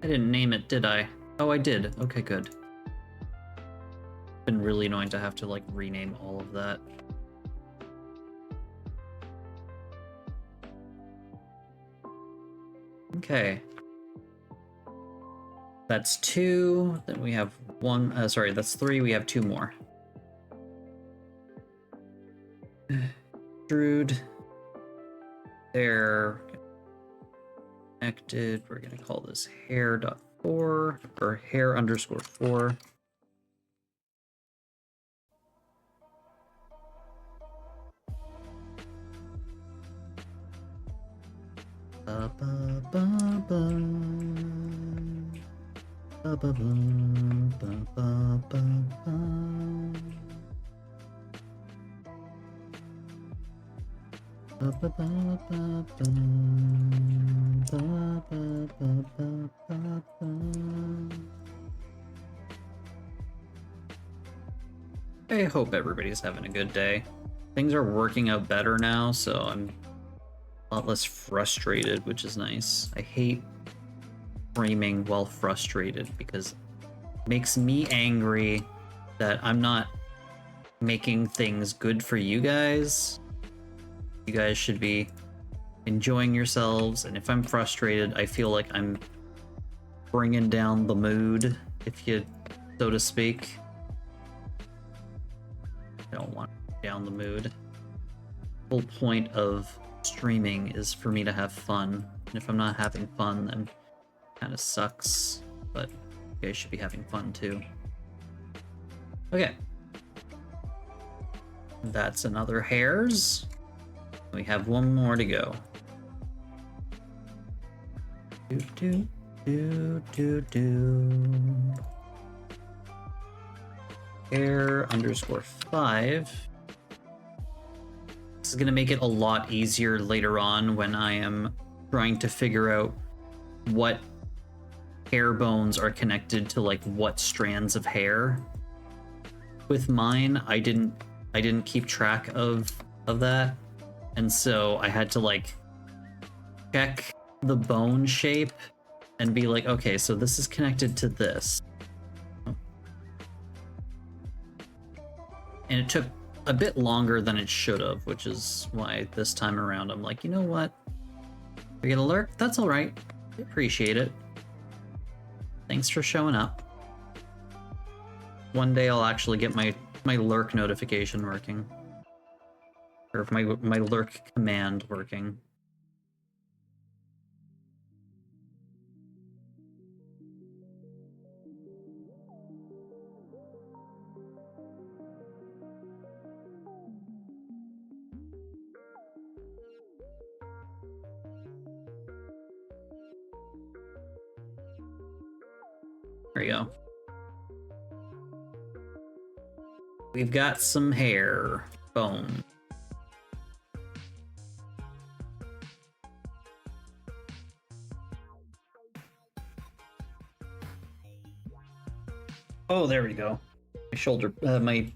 A: I didn't name it, did I? Oh, I did. Okay, good. Been really annoying to have to like rename all of that. Okay. That's 2. Then we have 1. Sorry, that's 3. We have 2 more. Extrude. There. Connected. We're gonna call this hair.4 or hair_4. Ba, ba, ba, ba. Ba, ba, ba, ba, ba, ba, ba. Ba, ba, ba, ba, ba. Ba, ba, ba, ba, ba, ba. I hope everybody's having a good day. Things are working out better now, so I'm a lot less frustrated, which is nice. I hate framing while frustrated because it makes me angry that I'm not making things good for you guys. You guys should be enjoying yourselves, and if I'm frustrated, I feel like I'm bringing down the mood, if you, so to speak. I don't want down the mood. The whole point of streaming is for me to have fun, and if I'm not having fun, then it kind of sucks, but you guys should be having fun too. Okay. That's another hairs. We have 1 more to go. Do, do, do, do, do. Hair_5. This is going to make it a lot easier later on when I am trying to figure out what hair bones are connected to like what strands of hair. With mine, I didn't keep track of that, and so I had to like check the bone shape and be like, okay, so this is connected to this. And it took a bit longer than it should have, which is why this time around I'm like, you know what? We get a lurk? That's all right. I appreciate it. Thanks for showing up. One day I'll actually get my lurk notification working. Or my lurk command working. There we go. We've got some hair bone. Oh, there we go. My shoulder, my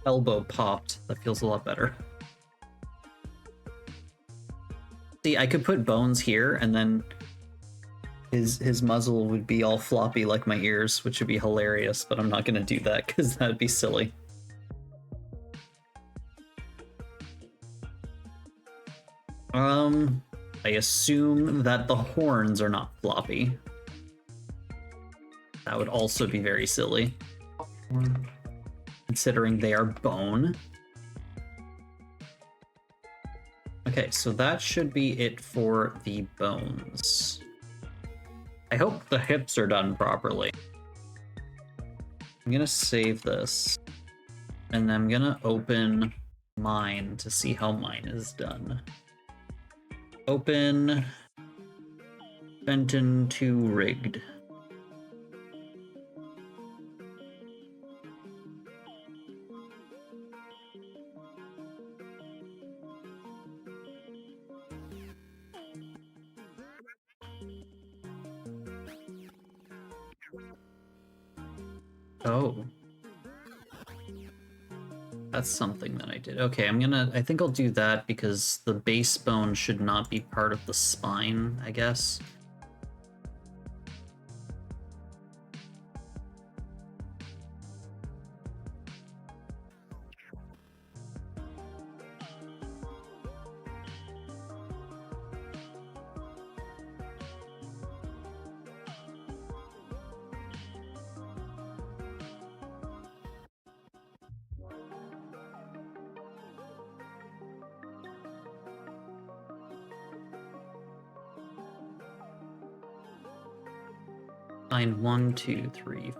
A: elbow popped. That feels a lot better. See, I could put bones here, and then his muzzle would be all floppy like my ears, which would be hilarious, but I'm not gonna do that because that'd be silly. I assume that the horns are not floppy. That would also be very silly, considering they are bone. Okay, so that should be it for the bones. I hope the hips are done properly. I'm gonna save this, and then I'm gonna open mine to see how mine is done. Open Fenton 2 rigged. Oh. That's something that I did. Okay, I think I'll do that because the base bone should not be part of the spine, I guess. Line 1, 2, 3.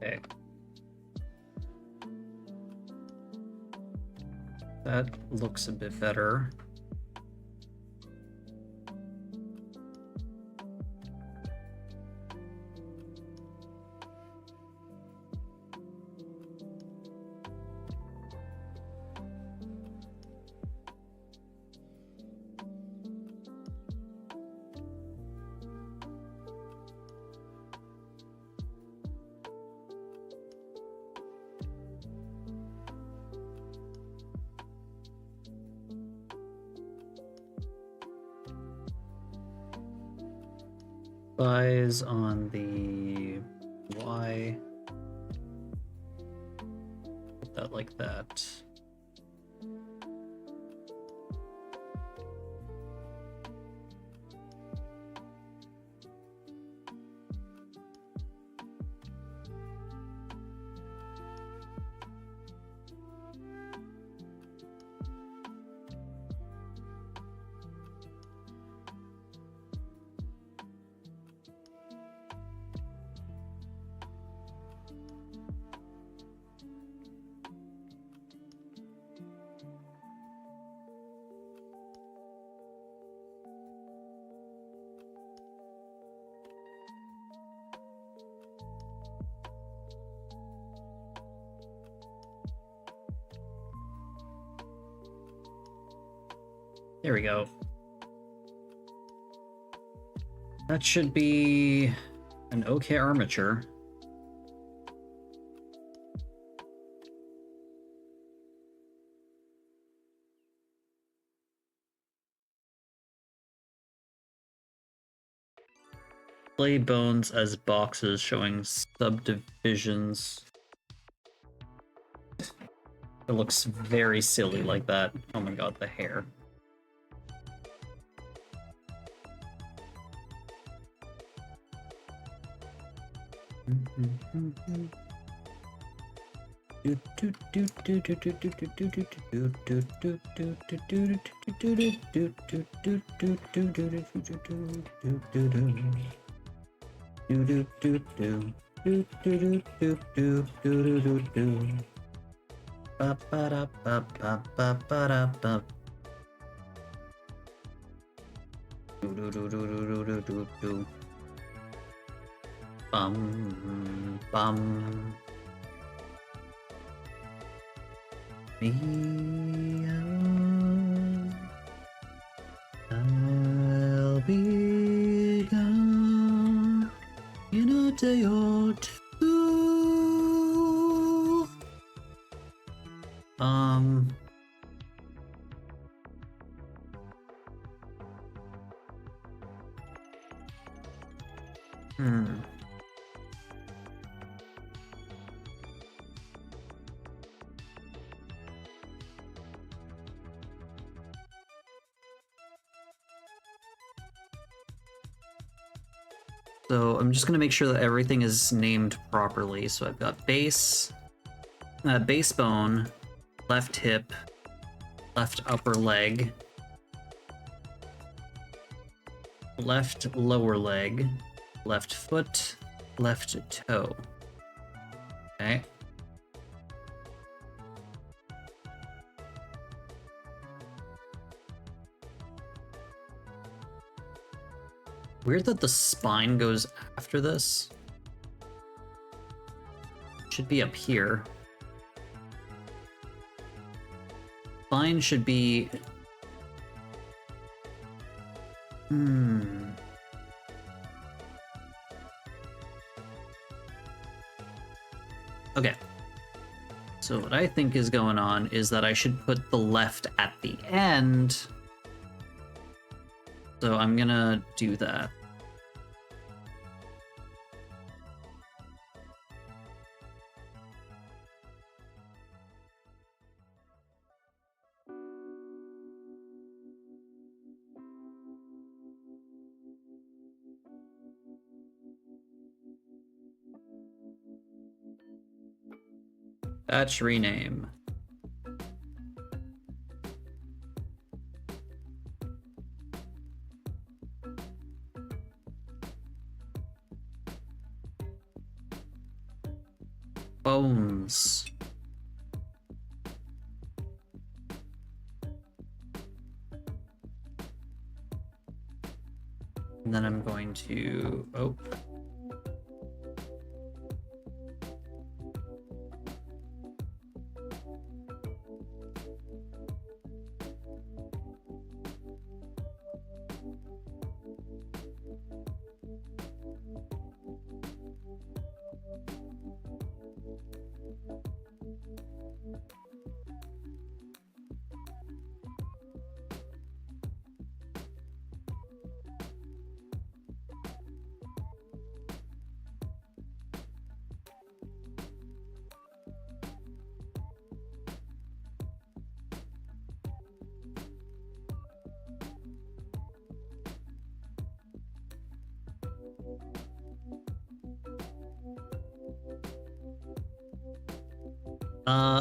A: Okay. That looks a bit better. Thighs on the Y. Put that like that. There we go. That should be an okay armature. Display bones as boxes showing subdivisions. It looks very silly like that. Oh my god, the hair. Bum bum. I'll be gone in a day or two. Hmm. So I'm just gonna make sure that everything is named properly. So I've got base, base bone, left hip, left upper leg, left lower leg, left foot, left toe. Okay. Weird that the spine goes after this. Should be up here. Spine should be... Okay. So what I think is going on is that I should put the left at the end. So I'm gonna do that. Batch rename. Bones. And then I'm going to, oh.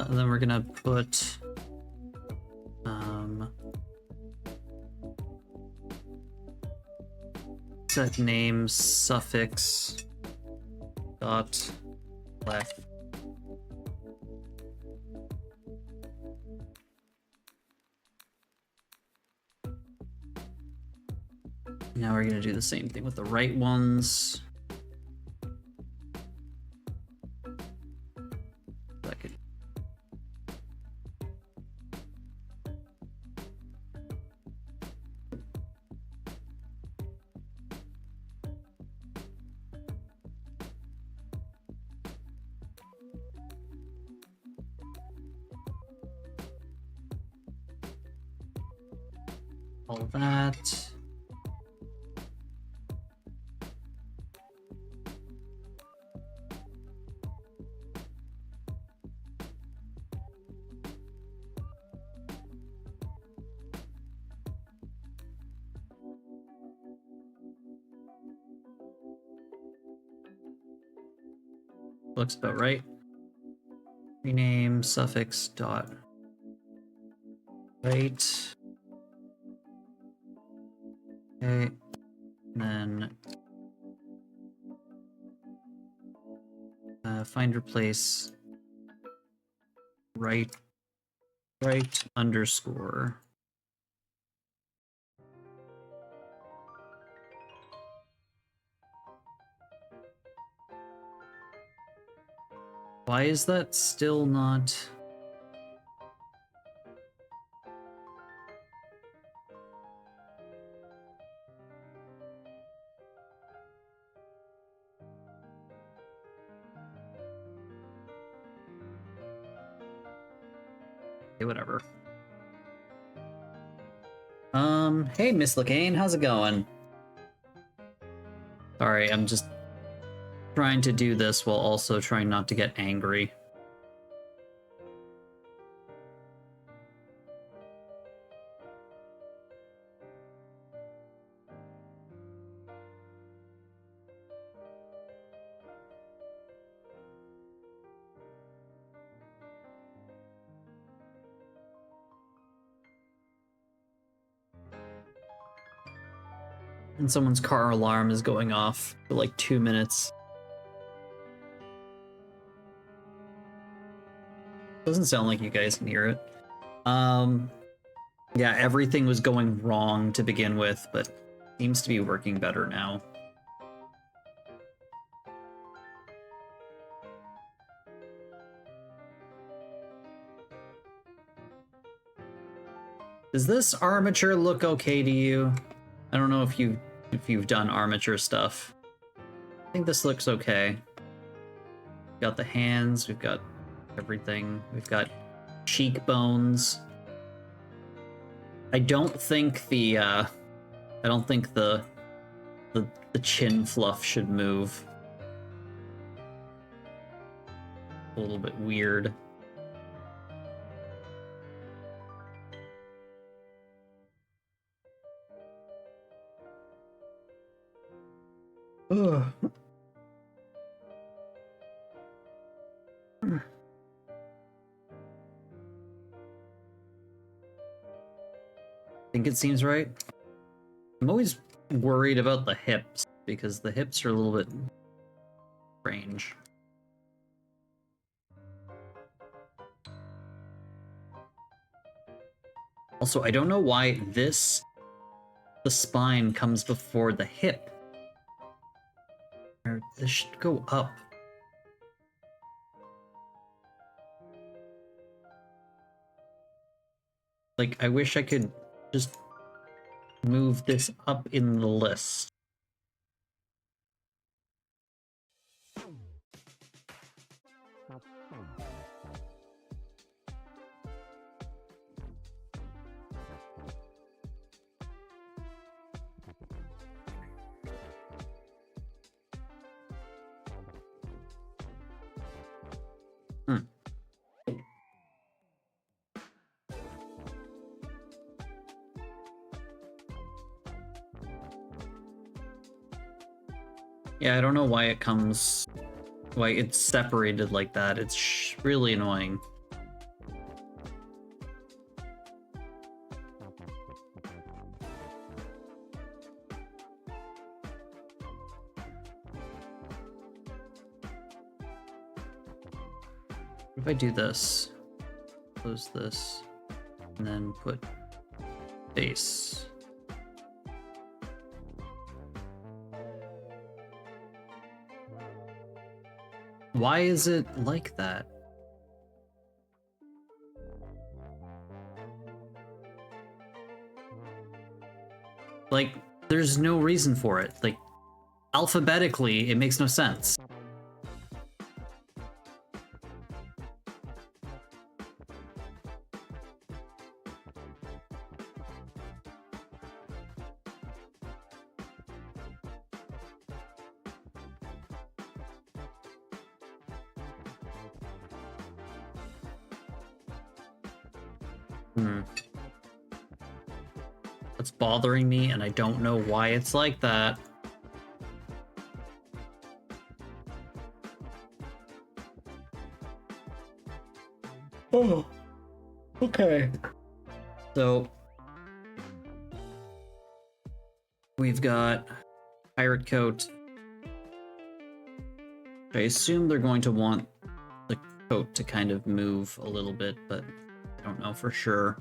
A: And then we're gonna put set name suffix dot left. Now we're gonna do the same thing with the right ones. All that. Looks about right. Rename suffix dot right. Okay, and then find replace right underscore. Why is that still not? Okay, whatever. Hey Miss Lacane, how's it going? Sorry, I'm just trying to do this while also trying not to get angry. And someone's car alarm is going off for like 2 minutes. Doesn't sound like you guys can hear it. Yeah, everything was going wrong to begin with, but seems to be working better now. Does this armature look okay to you? I don't know if you've done armature stuff. I think this looks okay. We've got the hands, we've got everything. We've got cheekbones. I don't think the chin fluff should move. A little bit weird. Ugh. Think it seems right. I'm always worried about the hips because the hips are a little bit strange. Also, I don't know why the spine comes before the hip. Or this should go up. Like, I wish I could just move this up in the list. Yeah, I don't know why it's separated like that. It's really annoying. If I do this, close this, and then put face. Why is it like that? Like, there's no reason for it. Like, alphabetically, it makes no sense. That's bothering me, and I don't know why it's like that. Oh, okay. So, we've got pirate coat. I assume they're going to want the coat to kind of move a little bit, but I don't know for sure.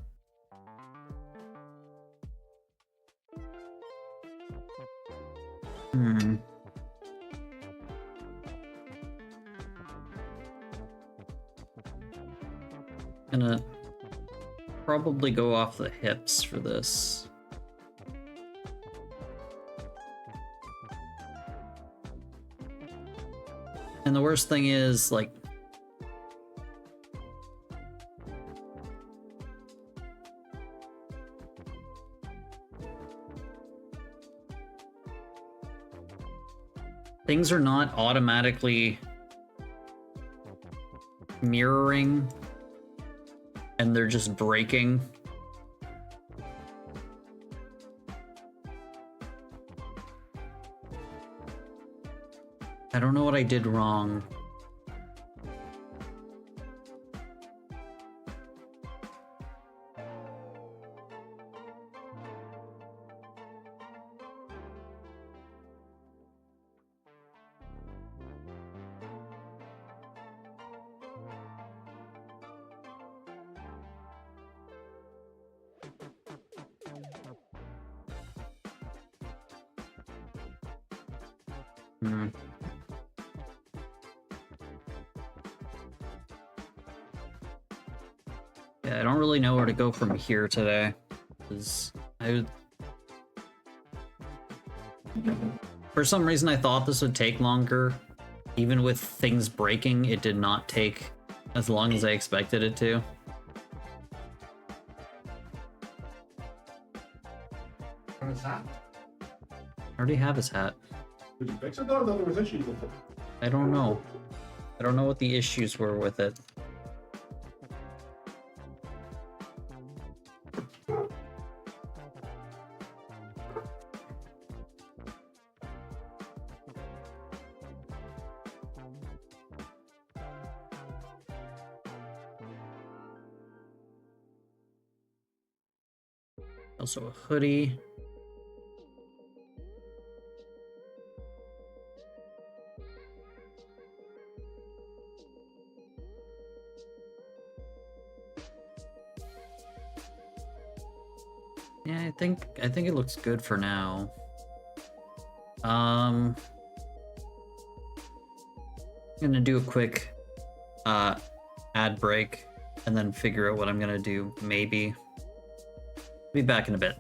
A: Gonna probably go off the hips for this. And the worst thing is, like, things are not automatically mirroring and they're just breaking. I don't know what I did wrong. Hmm. Yeah, I don't really know where to go from here today. 'Cause for some reason I thought this would take longer. Even with things breaking, it did not take as long as I expected it to.
B: What is that?
A: I already have his hat.
E: Did you fix it though? I thought there was issues with it.
A: I don't know. I don't know what the issues were with it. Also a hoodie. Yeah, I think it looks good for now. I'm gonna do a quick ad break and then figure out what I'm gonna do, maybe. Be back in a bit.